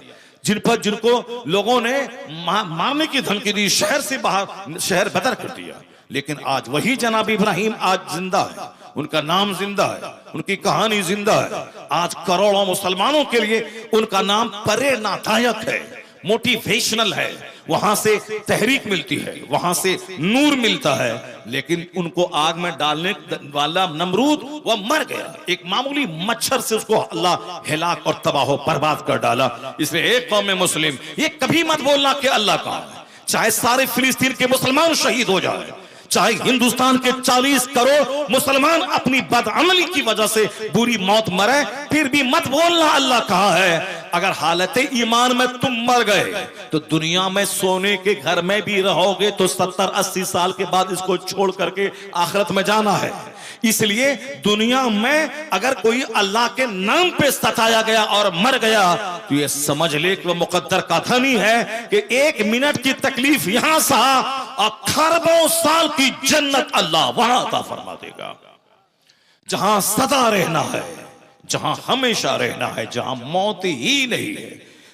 जिनको लोगों ने मारने की धमकी दी, शहर से बाहर, शहर बदर कर दिया, लेकिन आज वही जनाब इब्राहिम आज जिंदा है, उनका नाम जिंदा है, उनकी कहानी जिंदा है। आज करोड़ों मुसलमानों के लिए उनका नाम प्रेरणादायक है, मोटिवेशनल है, वहां से तहरीक मिलती है, वहां से नूर मिलता है। लेकिन उनको आग में डालने वाला नमरूद वह मर गया, एक मामूली मच्छर से उसको अल्लाह हिलाक और तबाह बर्बाद कर डाला। इसलिए एक कौम मुस्लिम ये कभी मत बोलना कि अल्लाह कहां है, चाहे सारे फिलिस्तीन के मुसलमान शहीद हो जाए, चाहे हिंदुस्तान के 40 करोड़ मुसलमान अपनी बदअमली की वजह से बुरी मौत मरे, फिर भी मत बोलना अल्लाह कहां है। अगर हालत ईमान में तुम मर गए तो दुनिया में सोने के घर में भी रहोगे तो 70-80 साल के बाद इसको छोड़ करके आखिरत में जाना है। इसलिए दुनिया में अगर कोई अल्लाह के नाम पे सताया गया और मर गया तो ये समझ ले कि वो मुकद्दर का धनी है कि 1 मिनट की तकलीफ यहां सा और खरबों साल की जन्नत अल्लाह वहां अता फरमा देगा, जहां सदा रहना है, जहां हमेशा रहना है, जहां मौत ही नहीं है।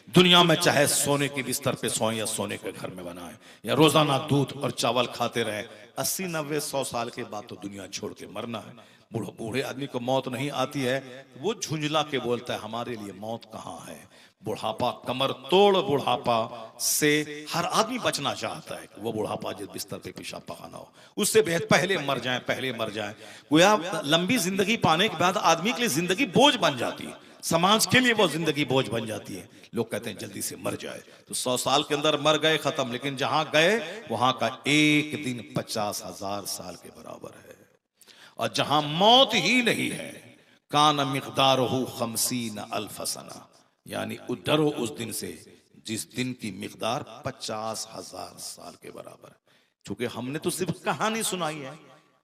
दुनिया में चाहे सोने के बिस्तर पे सोए या सोने के घर में बनाए या रोजाना दूध और चावल खाते रहे, 80, 90, 100 साल के बाद तो दुनिया छोड़ के मरना है। बूढ़े आदमी को मौत नहीं आती है, वो झुंझला के बोलता है हमारे लिए मौत कहाँ है। बुढ़ापा, कमर तोड़ बुढ़ापा से हर आदमी बचना चाहता है कि वो बुढ़ापा जिस बिस्तर पे पेशाब पखाना हो, उससे बेहतर पहले मर जाए, पहले मर जाए। गोया लंबी जिंदगी पाने के बाद आदमी के लिए जिंदगी बोझ बन जाती है, समाज के लिए वो जिंदगी बोझ बन जाती है। लोग कहते हैं जल्दी से मर जाए, तो 100 साल के अंदर मर गए, खत्म। लेकिन जहां गए वहां का एक दिन 50,000 साल के बराबर है। और जहां मौत ही नहीं है, कान मिक़दारुहु 50 अल्फ सना, यानी डरो उस दिन से जिस दिन की मिक़दार 50,000 साल के बराबर है। क्योंकि हमने तो सिर्फ कहानी सुनाई है,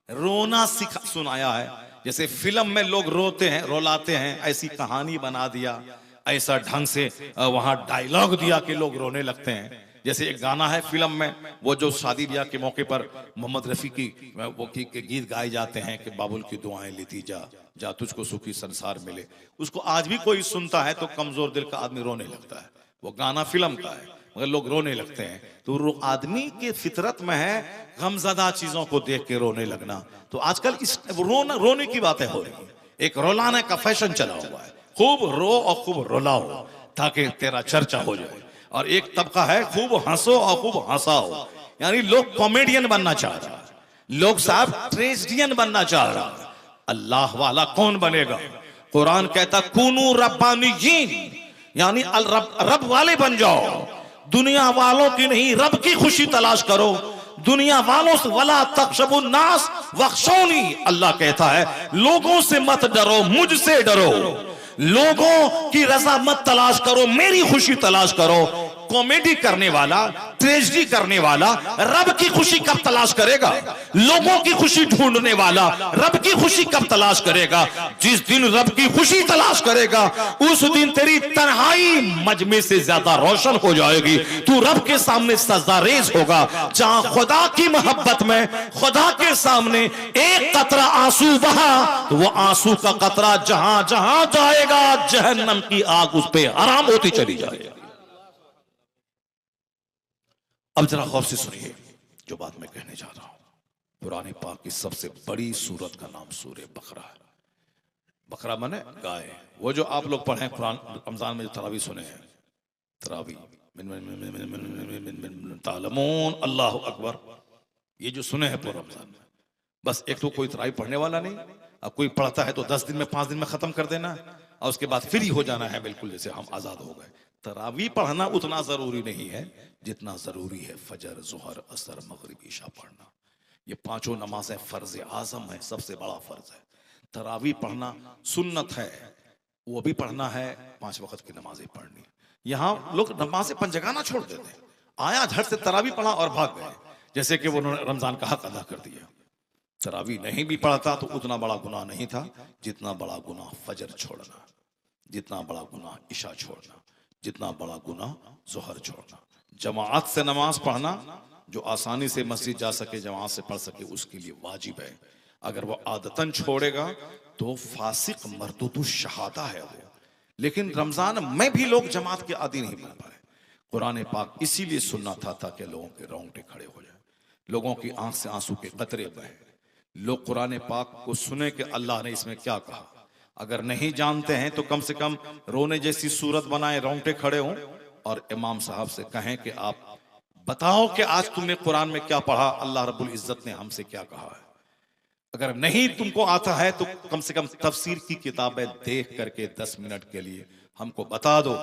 रोना सुनाया है। जैसे फिल्म में लोग रोते हैं, रोलाते हैं, ऐसी कहानी बना दिया, ऐसा ढंग से वहां डायलॉग दिया कि लोग रोने लगते हैं। जैसे एक गाना है फिल्म में, वो जो शादी ब्याह के मौके पर मोहम्मद रफी की वो के गीत गाए जाते हैं कि बाबुल की दुआएं लेती जा, जा तुझको सुखी संसार मिले। उसको आज भी कोई सुनता है तो कमजोर दिल का आदमी रोने लगता है। वो गाना फिल्म का है मगर लोग रोने लगते हैं। तो आदमी के फितरत में है गमज़दा चीजों को देख के रोने लगना। तो आजकल इस रोने की बातें हो रही है, एक रोलाने का फैशन चला हुआ है, खूब रो और खूब रुलाओ ताकि तेरा चर्चा हो जाए। और एक तबका है खूब हंसो और खूब हंसाओ। यानी लोग कॉमेडियन बनना चाह रहा, लोग साहब ट्रेजिडियन बनना चाह रहा। अल्लाह वाला कौन बनेगा? कुरान कहता कुनू रब्बानियीन, यानी रब वाले बन जाओ, दुनिया वालों की नहीं, रब की खुशी तलाश करो। दुनिया वालों से वला तख्शबुन नास वख्शौनी, अल्लाह कहता है लोगों से मत डरो, मुझसे डरो। लोगों की रजा मत तलाश करो, मेरी खुशी तलाश करो। कॉमेडी करने वाला, ट्रेजेडी करने वाला रब की खुशी कब तलाश करेगा? लोगों की खुशी ढूंढने वाला रब की खुशी कब तलाश करेगा? जिस दिन रब की खुशी तलाश करेगा उस दिन तेरी तन्हाई मजमे से ज्यादा रोशन हो जाएगी। तू रब के सामने सजदारेज होगा। जहां खुदा की मोहब्बत में, खुदा के सामने एक कतरा आंसू बहा तो वो आंसू का कतरा जहां जहां जाएगा जहन्नम की आग उस पे आराम होती चली जाएगी। अब जरा गौर से सुनिए जो बात मैं कहने जा रहा हूं। कुरान पाक की सबसे बड़ी सूरत का नाम सूरह बकरा है। बकरा माने गाय। वो जो आप लोग पढ़े कुरान रमजान में जो तरावी सुने हैं, तरावी तालमून अल्लाह अकबर, ये जो सुने हैं पूरा रमजान में, बस एक तो कोई तरावी पढ़ने वाला नहीं, अब कोई पढ़ता है तो 10 दिन में 5 दिन में खत्म कर देना और उसके बाद फ्री हो जाना है, बिल्कुल जैसे हम आजाद हो गए। तरावी पढ़ना उतना जरूरी नहीं है जितना जरूरी है फजर, जोहर, असर, मगरिब, ईशा पढ़ना। ये पांचों नमाजें फर्ज आजम है, सबसे बड़ा फर्ज है। तरावी पढ़ना सुन्नत है, वो भी पढ़ना है, 5 वक्त की नमाजें पढ़नी। यहाँ लोग नमाजें पंजगाना छोड़ देते हैं, आया झट से तरावी पढ़ा और भाग गए, जैसे कि वो रमजान का हक अदा कर दिया। तरावी नहीं भी पढ़ता तो उतना बड़ा गुनाह नहीं था जितना बड़ा गुनाह फजर छोड़ना, जितना बड़ा गुनाह ईशा छोड़ना, जितना बड़ा गुनाह जोहर छोड़ना। जमात से नमाज पढ़ना, जो आसानी से मस्जिद जा सके, जमात से पढ़ सके, उसके लिए वाजिब है। अगर वो आदतन छोड़ेगा तो फासिक मरदूदु शहादा है वो। लेकिन रमजान में भी लोग जमात के आदी नहीं बन पाए। कुरान पाक इसीलिए सुनना था ताकि लोगों के रोंगटे खड़े हो जाए, लोगों की आंख से आंसू के कतरे बहे, लोग कुरान पाक को सुने कि अल्लाह ने इसमें क्या कहा। अगर नहीं जानते हैं तो कम से कम रोने जैसी सूरत बनाए, रोंगटे खड़े हों और इमाम साहब से कहें कि आप बताओ कि आज तुमने कुरान में क्या पढ़ा, अल्लाह रब्बुल इज्जत ने हमसे क्या कहा है। अगर नहीं तुमको आता है तो कम से कम तफसीर की किताबें देख करके 10 मिनट के लिए हमको बता दो,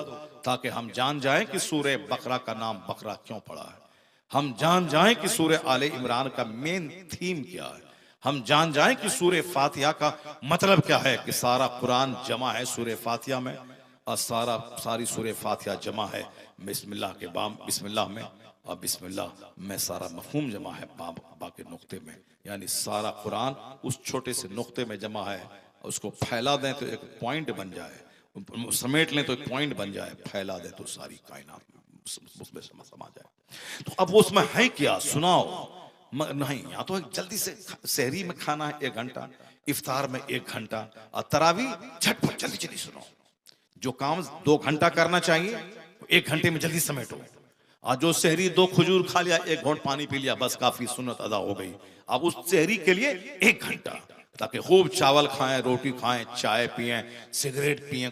ताकि हम जान जाएं कि सूरह बकरा का नाम बकरा क्यों पड़ा है, हम जान जाएं कि सूरह आले इमरान का मेन थीम क्या है, हम जान जाएं कि सूरह फातिहा का मतलब क्या है, कि सारा कुरान जमा है सूरह फातिहा में और सारी सूरह फातिहा जमा है बिस्मिल्लाह के बिस्मिल्लाह में, और बिस्मिल्लाह में सारा मफहूम जमा है बा के नुक्ते में। यानी सारा कुरान उस छोटे से नुक्ते में जमा है। उसको फैला दें तो एक पॉइंट बन जाए, समेट लें तो एक पॉइंट बन जाए, फैला दें तो सारी कायनात उसमें समा जाए। तो अब उसमें है क्या, सुनाओ नहीं। या तो जल्दी से सहरी में खाना है 1 घंटा, इफ्तार में 1 घंटा, और तरावी झटपट जल्दी जल्दी सुनाओ। जो काम 2 घंटा करना चाहिए 1 घंटे में जल्दी समेटो। और जो सहरी 2 खजूर खा लिया, 1 घोंट पानी पी लिया, बस काफी सुन्नत अदा हो गई। अब उस सहरी के लिए 1 घंटा, ताकि खूब चावल खाएं, रोटी खाएं, चाय पिएं, सिगरेट पिएं,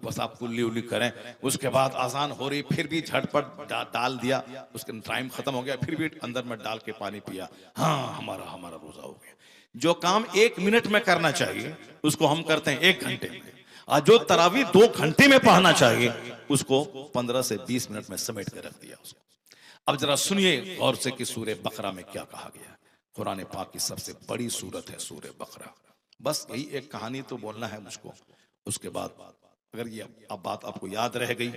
बस आप कुल्ली उल्ली करें। उसके बाद आजान हो रही, फिर भी झटपट डाल दिया, उसका टाइम खत्म हो गया, फिर भी अंदर में डाल के पानी पिया, हाँ हमारा रोजा हो गया। जो काम 1 मिनट में करना चाहिए उसको हम करते हैं 1 घंटे में, और जो तरावी 2 घंटे में पढ़ना चाहिए उसको 15 से 20 मिनट में समेट कर रख दिया उसको। अब जरा सुनिए गौर से कि सूरह बकरा में क्या कहा गया है। कुरान पाक की सबसे बड़ी सूरत है सूरह बकरा। बस यही एक कहानी तो बोलना है मुझको, उसके बाद अगर ये अब बात आपको याद रह गई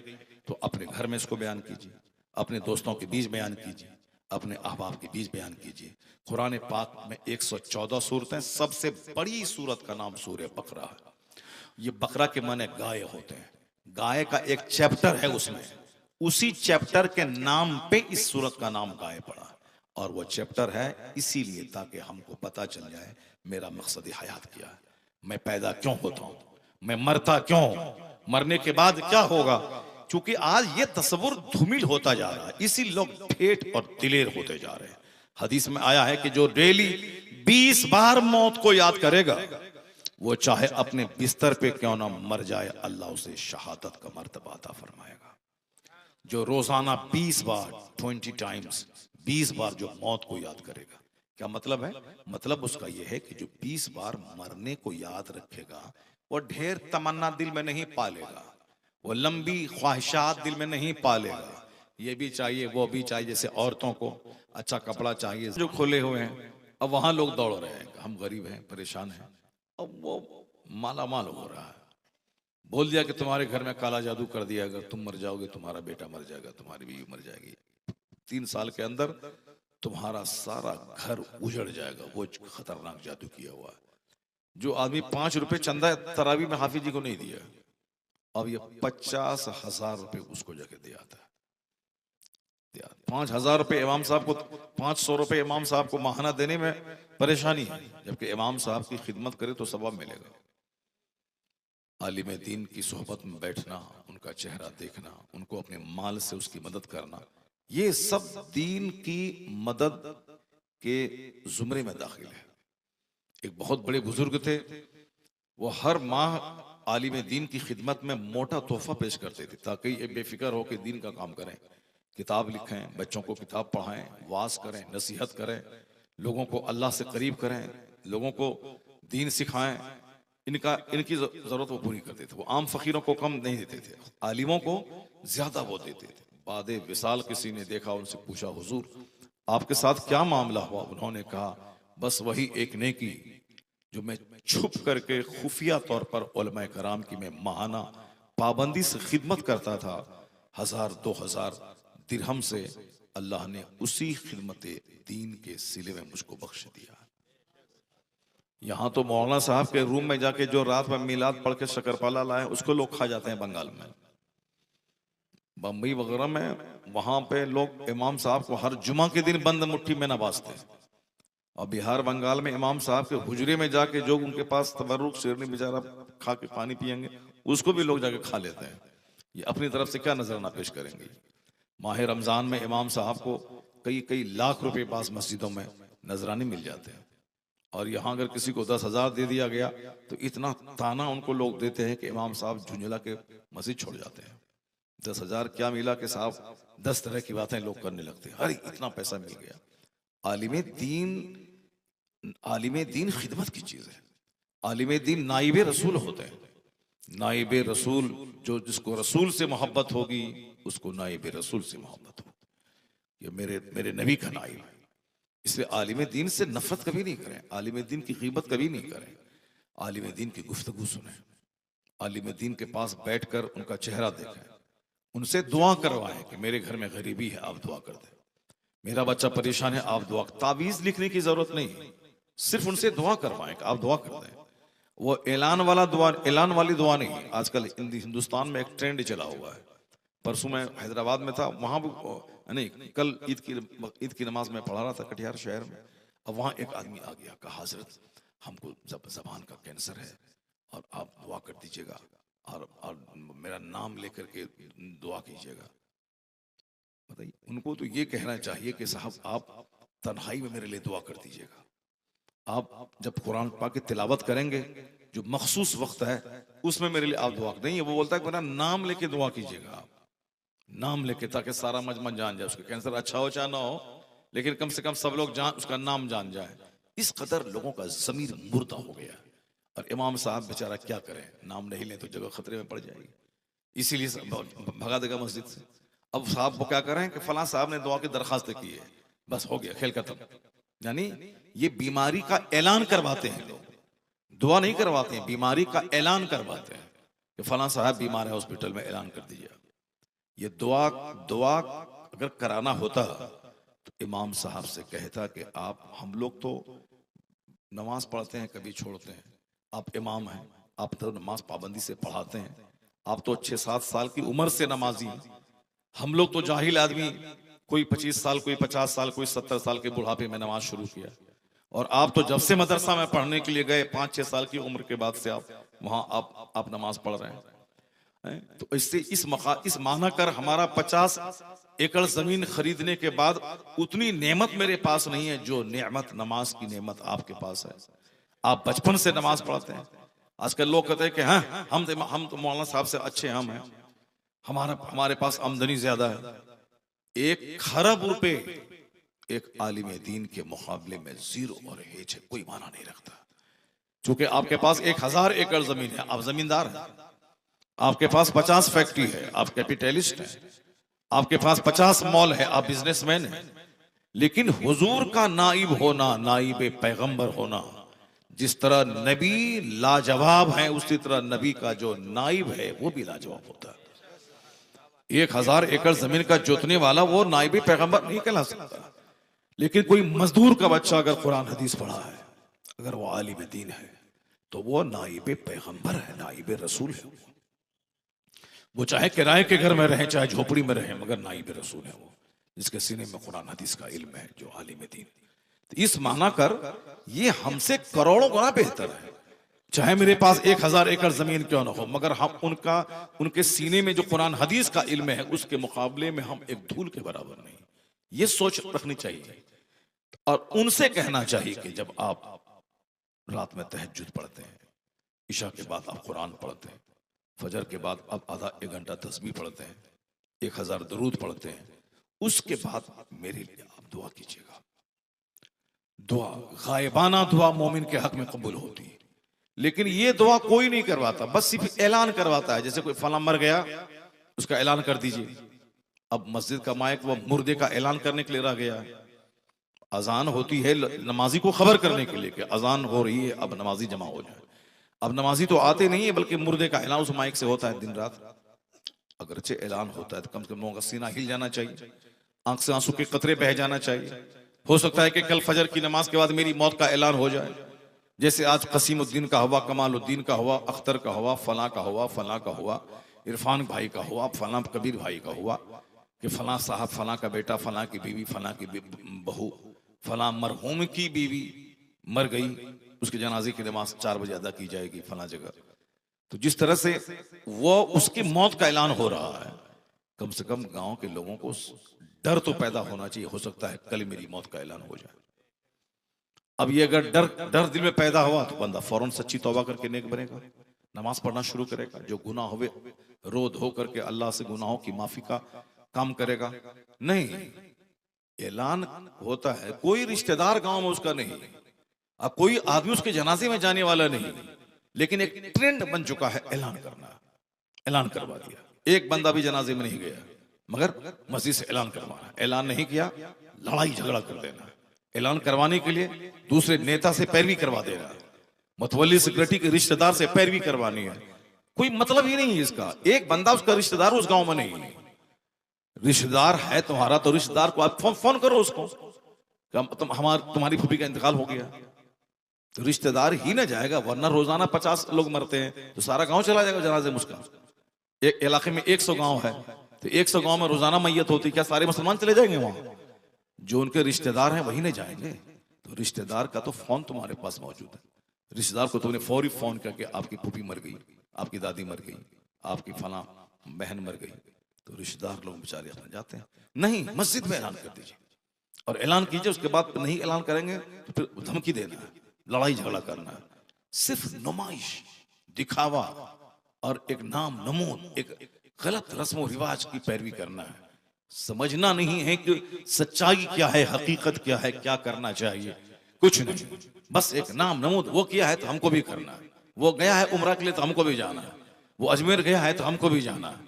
तो अपने घर में इसको बयान कीजिए, अपने दोस्तों के बीच बयान कीजिए, अपने अहबाब के बीच बयान कीजिए। कुरान पाक में 114 सूरतें, सबसे बड़ी सूरत का नाम सूरह बकरा है। ये बकरा के माने गाय होते हैं, गाय का एक चैप्टर है उसमें, उसी चैप्टर के नाम पे इस सूरत का नाम गाय पड़ा। और वो चैप्टर है इसीलिए ताकि हमको पता चल जाए मेरा मकसद हयात क्या है, मैं पैदा क्यों होता हूं, मैं मरता क्यों, मरने के बाद क्या होगा। क्योंकि आज ये तस्वुर धूमिल होता जा रहा है, इसी लोग ठेठ और दिलेर होते जा रहे हैं। हदीस में आया है कि जो डेली 20 बार मौत को याद करेगा वो चाहे अपने बिस्तर पे क्यों ना मर जाए, अल्लाह उसे शहादत का मर्तबा अता फरमाएगा। जो रोजाना 20 बार 20 टाइम्स 20 बार जो मौत को याद करेगा। क्या मतलब है? मतलब उसका यह है कि जो 20 बार मरने को याद रखेगा वो ढेर तमन्ना दिल में नहीं पालेगा, वो लंबी ख्वाहिशात दिल में नहीं पालेगा। ये भी चाहिए वो भी चाहिए, जैसे औरतों को अच्छा कपड़ा चाहिए जो खोले हुए हैं, अब वहां लोग दौड़ रहे हैं, हम गरीब हैं परेशान हैं, अब वो माला माल हो रहा है। बोल दिया कि तुम्हारे घर में काला जादू कर दिया, अगर तुम मर जाओगे तुम्हारा बेटा मर जाएगा, तुम्हारी बीवी मर जाएगी, 3 साल के अंदर तुम्हारा सारा घर उजड़ जाएगा। वो खतरनाक जादू किया हुआ है। जो आदमी 5 रुपए चंदा तरावी में हाफिज जी को नहीं दिया, अब ये 50,000 रुपए उसको जाके दे आता है। 5,000 रुपए इमाम साहब को, 500 रुपए इमाम साहब को माहाना देने में परेशानी है, जबकि इमाम साहब की खिदमत करे तो सवाब मिलेगा। आलिम दीन की सोहबत में बैठना, उनका चेहरा देखना, उनको अपने माल से उसकी मदद करना, ये सब दीन की मदद के जुमरे में दाखिल है। एक बहुत बड़े बुजुर्ग थे, वो हर माह आलिम दीन की खिदमत में मोटा तोहफा पेश करते थे ताकि ये बेफिक्र हो के दीन का काम करें, किताब लिखें, बच्चों को किताब पढ़ाएं, वाज करें, नसीहत करें, लोगों को अल्लाह से करीब करें, लोगों को दीन सिखाएं। इनकी जरूरत वो पूरी करते थे। वो आम फकीरों को कम नहीं देते थे, आलिमों को ज्यादा वो देते थे। बादे विसाल किसी ने देखा, उनसे पूछा, हुजूर आपके साथ क्या मामला हुआ? उन्होंने कहा, बस वही एक नेकी जो मैं छुप करके खुफिया तौर पर उलमा कराम की मैं माहाना पाबंदी से खिदमत करता था, 1000-2000 दिरहम से अल्लाह ने उसी खिदमत दीन के सिले में मुझको बख्श दिया। यहाँ तो मौलाना साहब के रूम में जाके जो रात में मिलाद पढ़ के शक्करपाला लाए उसको लोग खा जाते हैं। बंगाल में, बम्बई वगैरह में, वहां पे लोग इमाम साहब को हर जुमा के दिन बंद मुट्ठी में नवाजते हैं। और बिहार बंगाल में इमाम साहब के हुजरे में जाके जो उनके पास तबर्रुक शेरनी बेचारा खा के पानी पियेंगे, उसको भी लोग जाके खा लेते हैं। ये अपनी तरफ से क्या नजराना पेश करेंगे? माह रमजान में इमाम साहब को कई कई लाख रुपए पास मस्जिदों में नजराने मिल जाते हैं, और यहाँ अगर किसी को 10,000 दे दिया गया तो इतना ताना उनको लोग देते हैं कि इमाम साहब झुंझला के मस्जिद छोड़ जाते हैं। 10,000 क्या मिला कि साहब 10 तरह की बातें लोग करने लगते हैं, अरे इतना पैसा मिल गया। आलिम दीन खिदमत की चीज है। आलिम दीन नाइब रसूल होते हैं। नाइब रसूल, जो जिसको रसूल से मोहब्बत होगी उसको नाइब रसूल से मोहब्बत होगी। ये मेरे नबी का नाइब है, इसलिए आलिम दीन से नफरत कभी नहीं करें, आलिम दीन की ग़ीबत कभी नहीं करें, आलिम दीन की गुफ्तगू सुने, आलिम दीन के पास बैठकर उनका चेहरा देखें, उनसे दुआ करवाएं कि मेरे घर में गरीबी है आप दुआ कर दें, मेरा बच्चा परेशान है आप दुआ। तावीज लिखने की जरूरत नहीं, सिर्फ उनसे दुआ करवाएं कि आप दुआ कर दें। वो ऐलान वाली दुआ नहीं। आजकल हिंदुस्तान में एक ट्रेंड चला हुआ है। परसों मैं हैदराबाद में था, वहां भी नहीं, कल ईद की नमाज में पढ़ा रहा था कटिहार शहर में। अब वहां एक आदमी आ गया, कहा हजरत हमको जबान का कैंसर है और आप दुआ कर दीजिएगा और मेरा नाम लेकर के दुआ कीजिएगा। बताइए, उनको तो ये कहना चाहिए कि साहब आप तन्हाई में मेरे लिए दुआ कर दीजिएगा। आप जब कुरान पाक की तिलावत करेंगे, जो मखसूस वक्त है उसमें मेरे लिए आप दुआ नहीं है, वो बोलता है मेरा नाम लेके दुआ कीजिएगा, आप नाम लेके, ताकि सारा मजमा जान जाए। उसका कैंसर अच्छा हो चाहे ना हो, लेकिन कम से कम सब लोग उसका नाम जान जाए। इस कदर लोगों का जमीर मुर्दा हो गया। और इमाम साहब बेचारा क्या करें, नाम नहीं ले तो जगह खतरे में पड़ जाएगी, इसीलिए भगा देगा मस्जिद से। अब साहब को क्या करें कि फलां साहब ने दुआ की दरखास्त की है, बस हो गया, खेल खत्म। यानी ये बीमारी का ऐलान करवाते हैं लोग, दुआ नहीं करवाते हैं, बीमारी का ऐलान करवाते हैं कि फलां साहब बीमार है हॉस्पिटल में, ऐलान कर दीजिए। ये दुआ अगर कराना होता तो इमाम साहब से कहता कि आप, हम लोग तो नमाज पढ़ते हैं कभी छोड़ते हैं, आप इमाम हैं, आप तो नमाज पाबंदी से पढ़ाते हैं, आप तो 6-7 साल की उम्र से नमाजी हैं, हम लोग तो जाहिल आदमी, कोई 25 साल, कोई 50 साल, कोई 70 साल के बुढ़ापे में नमाज शुरू किया, और आप तो जब से मदरसा में पढ़ने के लिए गए 5-6 साल की उम्र के बाद से आप वहां आप नमाज पढ़ रहे हैं। तो इससे इस माना कर हमारा 50 एकड़ जमीन खरीदने के बाद उतनी नेमत मेरे पास नहीं है जो नेमत नमाज की नेमत आपके पास है। आप बचपन से नमाज पढ़ते हैं। आजकल लोग कहते हैं कि हाँ हम तो मौलाना साहब से अच्छे हम हैं, हमारे पास आमदनी ज्यादा है। 1 खरब रुपए एक आलिम दीन के मुकाबले में जीरो और हेज है, कोई माना नहीं रखता। चूंकि आपके पास 1000 एकड़ जमीन है, आप जमींदार हैं, आपके पास 50 फैक्ट्री है, आप कैपिटलिस्ट हैं, आपके पास 50 मॉल है, आप बिजनेसमैन हैं, लेकिन हुजूर का नाइब होना, नाइब पैगंबर होना, जिस तरह नबी लाजवाब है उसी तरह नबी का जो नाइब है वो भी लाजवाब होता है। 1000 एकड़ जमीन का जोतने वाला वो नाइब पैगंबर नहीं कहला सकता, लेकिन कोई मजदूर का बच्चा अगर कुरान हदीस पढ़ा है, अगर वो आलिम दीन है, तो वो नाइब पैगंबर है, नाइब रसूल है। वो चाहे किराए के घर में रहे, चाहे झोपड़ी में रहे, मगर नाइब रसूल है वो, जिसके सीने में कुरान हदीस का इल्म है, जो आलिम दीन। तो इस माना कर ये हमसे करोड़ों गुना बेहतर है, चाहे मेरे पास 1000 एकड़ जमीन क्यों ना हो, मगर हम उनके सीने में जो कुरान हदीस का इल्म है उसके मुकाबले में हम एक धूल के बराबर नहीं। ये सोच रखनी चाहिए और उनसे कहना चाहिए कि जब आप रात में तहज्जुद पढ़ते हैं, इशा के बाद आप कुरान पढ़ते हैं, फजर के बाद आप आधा 1 घंटा तस्बीह पढ़ते हैं, 1000 दरूद पढ़ते हैं, उसके बाद मेरे लिए आप दुआ कीजिएगा। दुआ गायबाना दुआ मोमिन के हक में कबूल होती है, लेकिन ये दुआ कोई नहीं करवाता, बस सिर्फ ऐलान करवाता है। जैसे कोई फला मर गया, उसका ऐलान कर दीजिए। अब मस्जिद का माइक वो मुर्दे का ऐलान करने के लिए रह गया है। अजान होती है नमाजी को खबर करने के लिए कि अजान हो रही है, अब नमाजी जमा हो जाए। अब नमाजी तो आते नहीं है, बल्कि मुर्दे का ऐलान उस माइक से होता है दिन रात। अगरचे ऐलान होता है तो कम से कम लोगों का सीना हिल जाना चाहिए, आंख से आंसू के कतरे बह जाना चाहिए। हो सकता है कि कल फजर की नमाज के बाद मेरी मौत का ऐलान हो जाए, जैसे आज कसीमुद्दीन का हुआ, कमालुद्दीन का हुआ, अख्तर का हुआ, फला का हुआ, फला का हुआ, इरफान भाई का हुआ, फला कबीर भाई का हुआ, कि फला साहब, फला का बेटा, फला की बीवी, फला की बहू, फला मरहूम की बीवी मर गई, उसके जनाजे की नमाज 4 बजे अदा की जाएगी फला जगह। तो जिस तरह से वो उसकी मौत का ऐलान हो रहा है, कम से कम गांव के लोगों को डर तो पैदा होना चाहिए, हो सकता है कल मेरी मौत का ऐलान हो जाए। अब ये अगर डर दिल में पैदा हुआ तो बंदा फौरन सच्ची तौबा करके नेक बनेगा, नमाज पढ़ना शुरू करेगा, जो गुनाह हुए रो धो करके अल्लाह से गुनाहों की माफी का काम करेगा। नहीं, ऐलान होता है, कोई रिश्तेदार गांव में उसका नहीं, अब कोई आदमी उसके जनाजे में जाने वाला नहीं, लेकिन एक ट्रेंड बन चुका है ऐलान करना। ऐलान करवा दिया, एक बंदा भी जनाजे में नहीं गया, मगर मस्जिद से ऐलान करवाना। ऐलान नहीं किया, लड़ाई झगड़ा कर देना। ऐलान करवाने के लिए दूसरे नेता से पैरवी करवा देना, मतवल्ली सेक्रेटरी के रिश्तेदार से पैरवी करवानी है। कोई मतलब ही नहीं है इसका। एक बंदा उसका रिश्तेदार उस गांव में नहीं है, रिश्तेदार है तुम्हारा तो रिश्तेदार को आप फोन करो उसको, तुम्हारी फूफी का इंतकाल हो गया, तो रिश्तेदार ही ना जाएगा, वरना रोजाना 50 लोग मरते हैं तो सारा गांव चला जाएगा जनाजे मुस्का। एक इलाके में 100 गांव है तो 100 गांव में रोजाना मैयत होती, क्या सारे मुसलमान चले जाएंगे वहां? जो उनके रिश्तेदार हैं वही नहीं जाएंगे। तो रिश्तेदार का तो फोन तुम्हारे पास मौजूद है, रिश्तेदार को तुमने फौरी फोन करके आपकी फूफी मर गई, आपकी दादी मर गई, आपकी फला बहन मर गई, तो रिश्तेदार लोग बेचारे अपने जाते हैं। नहीं, मस्जिद में ऐलान कर दीजिए और ऐलान कीजिए। उसके बाद नहीं ऐलान करेंगे तो फिर धमकी देना है, लड़ाई झगड़ा करना है। सिर्फ नुमाइश, दिखावा और एक नाम नमूद, एक गलत रस्म रिवाज की पैरवी करना है। समझना नहीं है कि सच्चाई क्या है, हकीकत क्या है, क्या करना चाहिए, कुछ नहीं, बस एक नाम नमूद। वो किया है तो हमको भी करना है, वो गया है उम्रा के लिए तो हमको भी जाना है, वो अजमेर गया है तो हमको भी जाना है।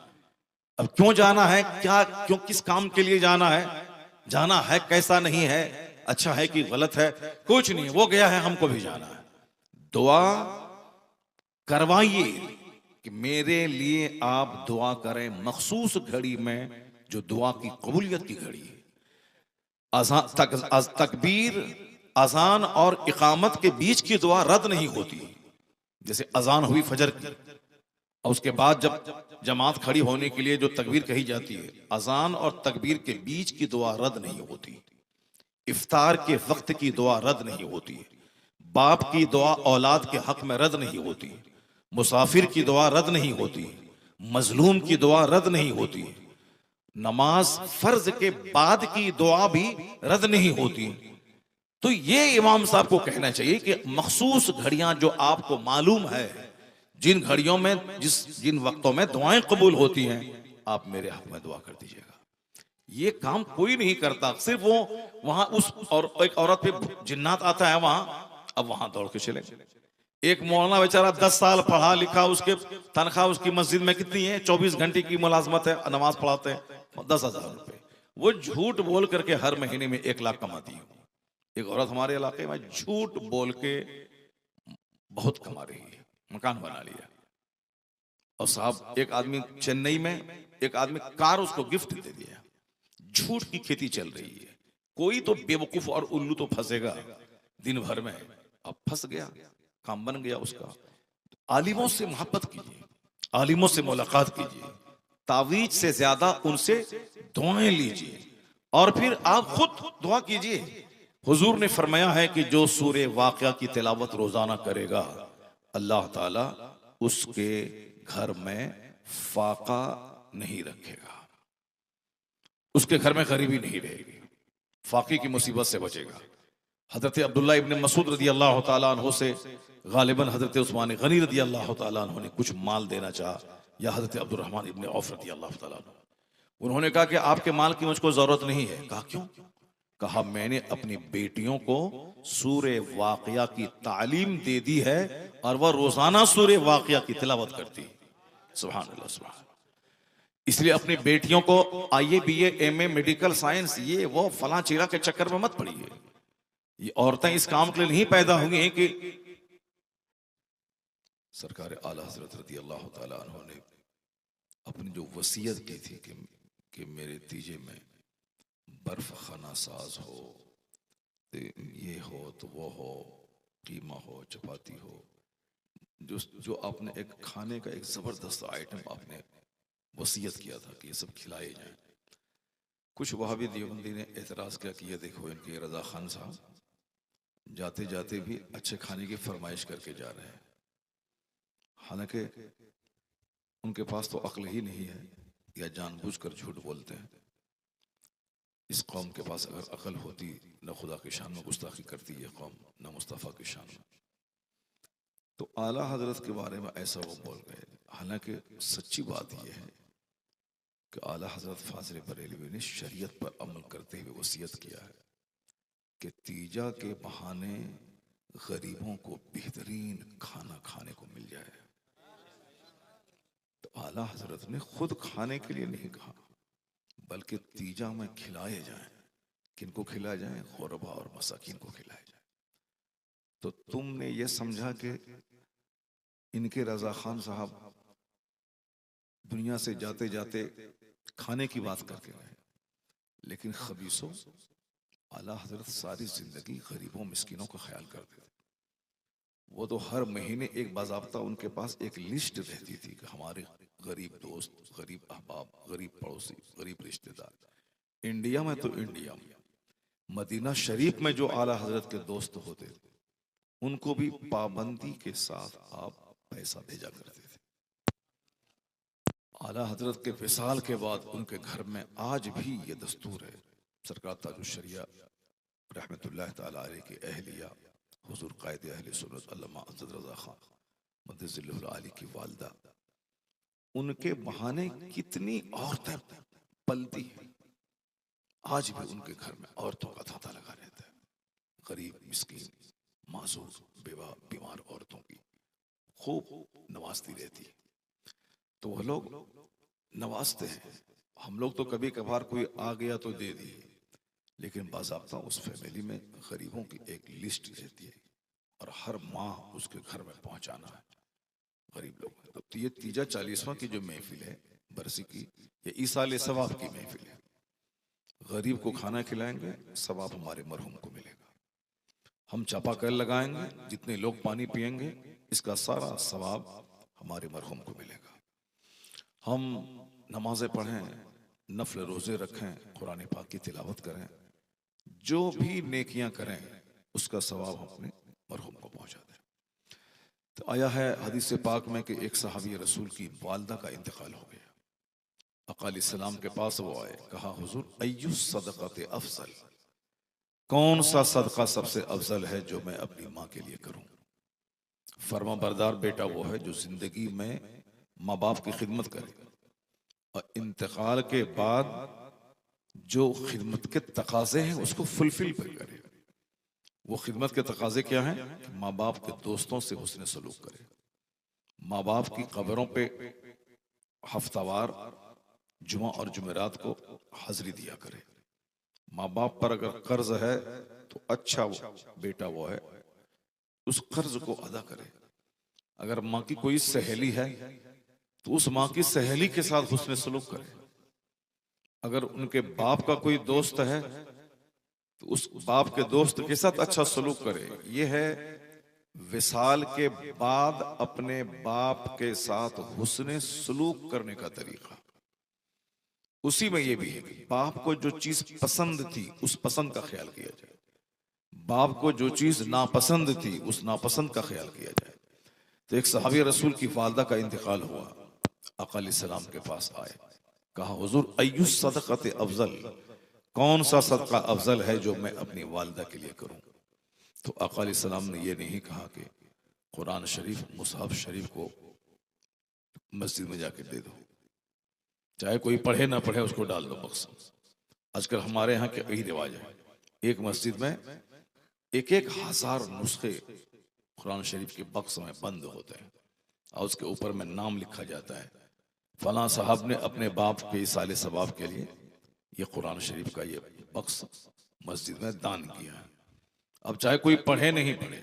अब क्यों जाना है, क्या क्यों, किस काम के लिए जाना है कैसा नहीं है, अच्छा है कि गलत है, कुछ नहीं, वो गया है हमको भी जाना है। दुआ करवाइए कि मेरे लिए आप दुआ करें मखसूस घड़ी में, जो दुआ की कबूलियत की घड़ी है। तकबीर, अजान और इकामत के बीच की दुआ रद्द नहीं होती। जैसे अजान हुई फजर की और उसके बाद जब जमात खड़ी होने के लिए जो तकबीर कही जाती है, अजान और तकबीर के बीच की दुआ रद्द नहीं होती। इफ्तार के वक्त की दुआ रद्द नहीं होती। बाप की दुआ औलाद के हक में रद्द नहीं होती। मुसाफिर की दुआ रद्द नहीं होती। मजलूम की दुआ रद्द नहीं होती। नमाज फर्ज के बाद की दुआ भी रद्द नहीं होती। तो ये इमाम साहब को कहना चाहिए कि मखसूस घड़ियां जो आपको मालूम है, जिन घड़ियों में जिन वक्तों में दुआएं कबूल होती हैं, आप मेरे हक में दुआ कर दीजिएगा। ये काम कोई नहीं करता, सिर्फ वो वहां उस और एक औरत पे जिन्नात आता है वहां, अब वहां दौड़ के चले। एक मौलाना बेचारा 10 साल पढ़ा लिखा, उसके तनख्वाह उसकी मस्जिद में कितनी है, 24 घंटे की मुलाजमत है, नमाज पढ़ाते हैं, 10,000 रुपए। वो झूठ बोल करके हर महीने में 1 लाख कमाती है। एक औरत हमारे इलाके में झूठ बोल के बहुत कमा रही है, मकान बना लिया। और साहब एक आदमी चेन्नई में, एक आदमी कार उसको गिफ्ट दे दिया। झूठ की खेती चल रही है। कोई तो बेवकूफ और उल्लू तो फंसेगा दिन भर में। अब फंस गया, काम बन गया उसका। आलिमों से मोहब्बत कीजिए, आलिमों से मुलाकात कीजिए, तावीज से ज्यादा उनसे दुआएं लीजिए, और फिर आप खुद दुआ कीजिए। हुजूर ने फरमाया है कि जो सूरे वाक़या की तिलावत रोजाना करेगा, अल्लाह ताला उसके घर में फाका नहीं रखेगा, उसके घर में गरीबी नहीं रहेगी, फाकी की मुसीबत से बचेगा। हजरत अब्दुल्ला इब्न मसूद रदी अल्लाह ताला अन्हु से गालिबन हजरत उस्मान गनी रदी अल्लाह ताला अन्हु ने कुछ माल देना चाहा, या हजरत अब्दुर्रहमान इब्न औफ रदी अल्लाह ताला अन्हु। उन्होंने कहा कि आपके माल की मुझको जरूरत नहीं है। कहा क्यों? कहा मैंने अपनी बेटियों को सूरे वाक़या की तालीम दे दी है और वह रोजाना सूरे वाक़या की तिलावत करती। सुभान अल्लाह, सुभान। इसलिए अपनी बेटियों को आईए बीए एमए मेडिकल साइंस ये वो फलां चीरा के चक्कर में मत पड़िए। ये औरतें इस काम के लिए नहीं पैदा हुई कि सरकार आला हजरत रज़ी अल्लाह ताला अन्हु ने अपनी जो वसीयत की थी कि मेरे तीजे में बर्फ खाना साज हो, ये हो तो वो हो, कीमा हो, चपाती हो, जो आपने एक खाने का एक जबरदस्त आइटम आपने वसीयत किया था कि ये सब खिलाए जाएं। कुछ वहाबी देवबंदी ने एतराज किया कि ये देखो इनके रजा खान साहब जाते जाते भी अच्छे खाने की फरमाइश करके जा रहे हैं, हालांकि उनके पास तो अक्ल ही नहीं है या जानबूझकर झूठ बोलते हैं। इस कौम के पास अगर अकल होती न खुदा की शान में गुस्ताखी करती ये कौम, न मुस्तफ़ा की शान में। तो आला हजरत के बारे में ऐसा वो बोल गए। हालांकि सच्ची बात यह है कि आला हजरत फाजिल बरेलवी ने शरीयत पर अमल करते हुए वसीयत किया है कि तीजा के बहाने गरीबों को बेहतरीन खाना खाने को मिल जाए। तो आला हजरत ने खुद खाने के लिए नहीं कहा, बल्कि तीजा में खिलाए जाएं। किनको खिलाए जाएं? गुरबा और मसाकिन को खिलाए जाएं। तो तुमने ये समझा कि इनके रजा खान साहब दुनिया से जाते जाते खाने की बात करके गए, लेकिन खबीसों आला हजरत सारी जिंदगी गरीबों मिस्किनों का ख्याल करते थे। वो तो हर महीने एक बाज़ाब्ता उनके पास एक लिस्ट रहती थी कि हमारे गरीब दोस्त, गरीब अहबाब, गरीब पड़ोसी, गरीब रिश्तेदार। इंडिया में तो इंडिया में, मदीना शरीफ में जो आला हजरत के दोस्त होते थे उनको भी पाबंदी के साथ आप पैसा भेजा करते थे। आला हजरत के विसाल के बाद उनके घर में आज भी ये दस्तूर है। सरकार ताजुश शरिया रहमतुल्लाह ताला अलैह की अहलिया हुजूर कायदे अहले सुन्नत अल्लामा अज़द रज़ा खान मद्दज़िल्लुहुल आली की वालदा, उनके बहाने कितनी औरतें पलती हैं। आज भी उनके घर में औरतों का तांता लगा रहता है। गरीब, मिस्कीन, मासूम, बेवा, बीमार औरतों की खूब नवाजती रहती है। तो वह लोग नवाजते हैं। हम लोग तो कभी कभार कोई आ गया तो दे दिए, लेकिन बाज़ाब्ता उस फैमिली में गरीबों की एक लिस्ट रहती है और हर माह उसके घर में पहुंचाना है गरीब लोग। तो ये तीजा 40वां की जो महफिल है बरसी की, ये ईसाले सवाब की महफिल है। गरीब को खाना खिलाएंगे, सवाब हमारे मरहूम को मिलेगा। हम चापाकल लगाएंगे, जितने लोग पानी पिएंगे इसका सारा सवाब हमारे मरहूम को मिलेगा। हम नमाजें पढ़ें, नफल रोजे रखें, कुरान पाक की तिलावत करें, जो भी नेकियां करें उसका सवाब हम अपने मरहूम को पहुंचा दें। तो आया है हदीस पाक में कि एक सहाबी रसूल की वालदा का इंतकाल हो गया। आका अलैहिस्सलाम के पास वो आए, कहा हुजूर अय्यु सदक़त अफजल, कौन सा सदका सबसे अफजल है जो मैं अपनी माँ के लिए करूं? फर्मा बरदार बेटा वो है जो जिंदगी में माँ बाप की खिदमत करे और इंतकाल के बाद जो खिदमत के तकाजे हैं उसको फुलफिल करे। वो खिदमत के तकाजे क्या हैं? माँ बाप के दोस्तों से हुस्न सलूक करे, माँ बाप की कब्रों पे हफ्तावार जुमा और जुमेरात को हाजिरी दिया करे। माँ बाप पर अगर कर्ज है तो अच्छा बेटा वो है, उस कर्ज को अदा करे। अगर माँ की कोई सहेली है तो उस माँ की सहेली के साथ हुस्न सलूक करे। अगर उनके बाप का कोई दोस्त है तो उस बाप के दोस्त के साथ अच्छा सलूक करे। ये है विसाल के बाद अपने बाप के साथ हुस्न सलूक करने का तरीका। उसी में ये भी है कि बाप को जो चीज पसंद थी उस पसंद का ख्याल किया जाए, बाप को जो चीज नापसंद थी उस नापसंद का ख्याल किया जाए। तो एक सहाबी रसूल की वालदा का इंतकाल हुआ, आका अलैहिस्सलाम के पास आए, कहा हुजूर अय्युस सदक़त अफजल, कौन सा सदका अफजल है जो मैं अपनी वालदा के लिए करूं? तो आका अलैहिस्सलाम ने यह नहीं कहा कि कुरान शरीफ मुसहफ शरीफ को मस्जिद में जाके दे दो, चाहे कोई पढ़े ना पढ़े उसको डाल दो बक्स। आजकल हमारे यहाँ के यही रिवाज है, एक मस्जिद में एक एक हजार नुस्खे कुरान शरीफ के बक्स में बंद होते हैं और उसके ऊपर में नाम लिखा जाता है, फला साहब ने अपने बाप के इसाले सवाब के लिए ये कुरान शरीफ का ये बक्स मस्जिद में दान किया है। अब चाहे कोई पढ़े नहीं पढ़े,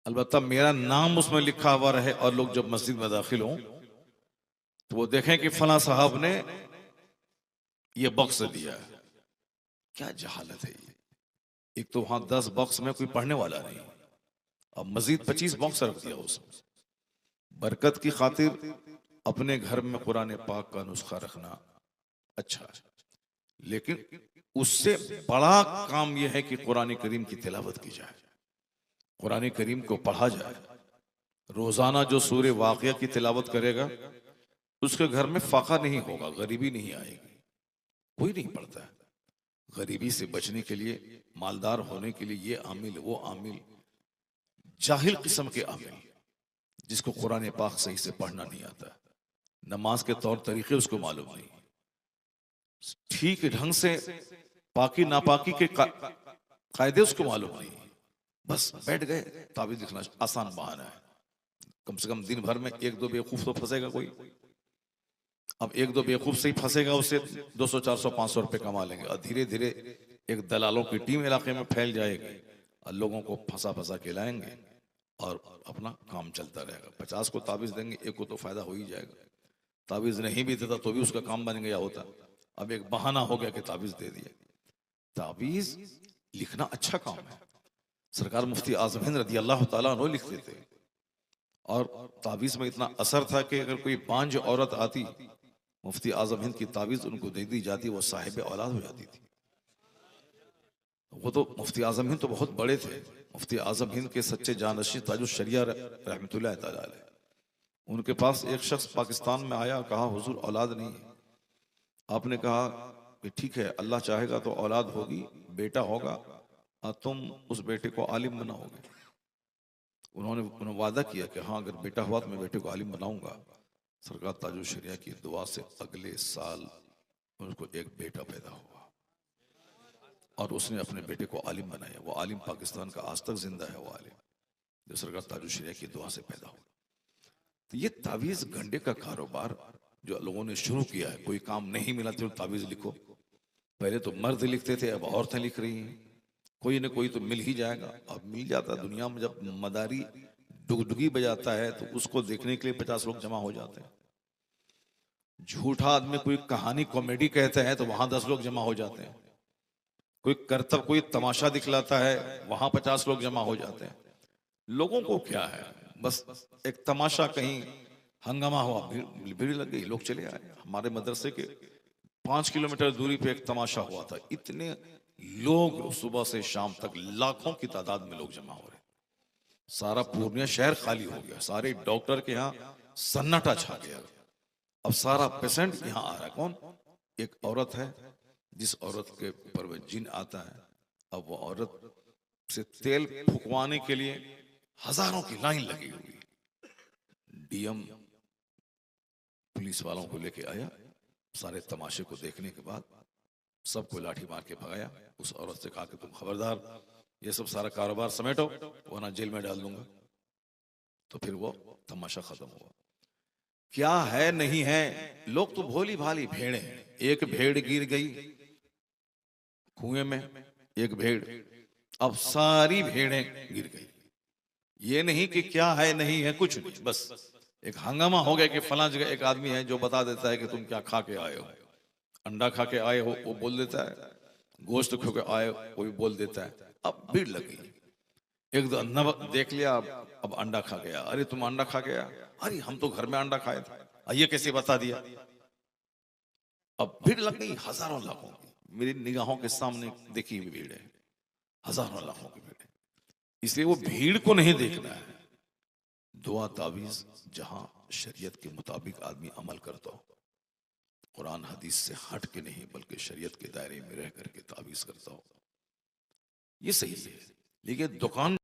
अलबत्ता मेरा नाम उसमें लिखा हुआ रहे और लोग जब मस्जिद में दाखिल हों तो वो देखें कि फला साहब ने ये बक्स दिया है। क्या जहालत है ये! एक तो वहां 10 बॉक्स में कोई पढ़ने वाला नहीं, अब मजीद 25 बॉक्स रख दिया उसमें। बरकत की खातिर अपने घर में कुरान पाक का नुस्खा रखना अच्छा है, लेकिन उससे बड़ा काम यह है कि कुरान करीम की तिलावत की जाए, कुरान करीम को पढ़ा जाए। रोजाना जो सूरे वाक़िया की तिलावत करेगा उसके घर में फाका नहीं होगा, गरीबी नहीं आएगी। कोई नहीं पढ़ता है। गरीबी से बचने के लिए, मालदार होने के लिए ये आमिल वो आमिल, जाहिल किस्म के आमिल जिसको कुरान पाक सही से पढ़ना नहीं आता, नमाज के तौर तरीके उसको मालूम नहीं, ठीक ढंग से पाकी नापाकी के कायदे उसको मालूम नहीं, बस बैठ गए ताबीज लिखना आसान बहाना है। कम से कम दिन भर में एक दो बेवकूफ तो फंसेगा कोई। अब एक दो बेवकूफ से ही फंसेगा, उससे 200 400 500 रुपए कमा लेंगे और धीरे धीरे एक दलालों की टीम इलाके में फैल जाएगी और लोगों को फंसा फंसा के लाएंगे और अपना काम चलता रहेगा। 50 को ताबीज देंगे, एक को तो फायदा हो ही जाएगा। ताबीज नहीं भी देता तो भी उसका काम बन गया होता। अब एक बहाना हो गया कि ताबीज दे दिया। ताबीज लिखना अच्छा काम है। सरकार मुफ्ती आजम हिंद रदी अल्लाह तआला अन्हु लिखते थे और ताबीज में इतना असर था कि अगर कोई बांझ औरत आती, मुफ्ती आजम हिंद की ताबीज उनको दे दी जाती, वो साहिब औलाद हो जाती थी। वो तो मुफ्ती आजम हिंद तो बहुत बड़े थे। मुफ्ती आजम हिंद के सच्चे जानशी ताजुश शरिया रहमतुल्लाह तआला अलैह, उनके पास एक शख्स पाकिस्तान में आया, कहा हुजूर औलाद नहीं है। आपने कहा कि ठीक है, अल्लाह चाहेगा तो औलाद होगी, बेटा होगा और तुम उस बेटे को आलिम बनाओगे। उन्होंने वादा किया कि हाँ, अगर बेटा हुआ तो मैं बेटे को आलिम बनाऊंगा। सरकार ताजुश शरिया की दुआ से अगले साल उनको एक बेटा पैदा हुआ और उसने अपने बेटे को आलिम बनाया। वो आलिम पाकिस्तान का आज तक जिंदा है, वो आलिम जो सरकार ताजुश शरिया की दुआ से पैदा हुआ। तो ये तावीज गंडे का कारोबार जो लोगों ने शुरू किया है, कोई काम नहीं मिला तो तावीज लिखो। पहले तो मर्द लिखते थे, अब औरतें लिख रही हैं। कोई ना कोई तो मिल ही जाएगा। अब मिल जाता है दुनिया में, जब मदारी डुगडुगी बजाता है तो उसको देखने के लिए 50 लोग जमा हो जाते हैं। झूठा आदमी कोई कहानी कॉमेडी कहते हैं तो वहां 10 लोग जमा हो जाते हैं। कोई करतब कोई तमाशा दिखलाता है, वहां 50 लोग जमा हो जाते हैं। लोगों को क्या है, बस एक तमाशा, कहीं हंगामा हुआ, भीड़ लग गई, लोग चले आए। हमारे मदरसे के 5 किलोमीटर दूरी पे एक तमाशा हुआ था, इतने लोग सुबह से शाम तक लाखों की तादाद में लोग जमा हो रहे। सारा पूर्णिया शहर खाली हो गया, सारे डॉक्टर के यहाँ सन्नाटा छा गया। अब सारा पेशेंट यहाँ आ रहा है। कौन? एक औरत है, जिस औरत के ऊपर में जिन आता है। अब वो औरत से तेल फुकवाने के लिए हजारों की लाइन लगी हुई। डीएम पुलिस वालों को लेके आया। सारे तमाशे को देखने के बाद सबको लाठी मार के भगाया। उस औरत से कहा कि तुम खबरदार ये सब सारा कारोबार समेटो वरना जेल में डाल दूंगा। तो फिर वो तमाशा खत्म हुआ। क्या है नहीं है, लोग तो भोली भाली भेड़े हैं। एक भेड़ गिर गई कुएं में, एक भेड़, अब सारी भेड़ें गिर गई। ये नहीं कि क्या है नहीं है, कुछ नहीं, बस एक हंगामा हो गया कि फला जगह एक आदमी है जो बता देता है कि तुम क्या खा के आए हो। अंडा खा के आए हो वो बोल देता है, गोश्त खा के आए वो भी बोल देता है। अब भीड़ लग गई, एक दो अंधा देख लिया, अब अंडा खा गया, अरे तुम अंडा खा गया, अरे हम तो घर में अंडा खाए थे, ये कैसे बता दिया। अब भीड़ लग गई हजारों लाखों की, मेरी निगाहों के सामने देखी हुई भीड़ है, हजारों लाखों की भीड़ है। इसलिए वो भीड़ को नहीं देखना है, दुआ तावीज जहां शरीयत के मुताबिक आदमी अमल करता हो, कुरान हदीस से हट के नहीं बल्कि शरीयत के दायरे में रह करके तावीज करता हो, ये सही है। लेकिन दुकान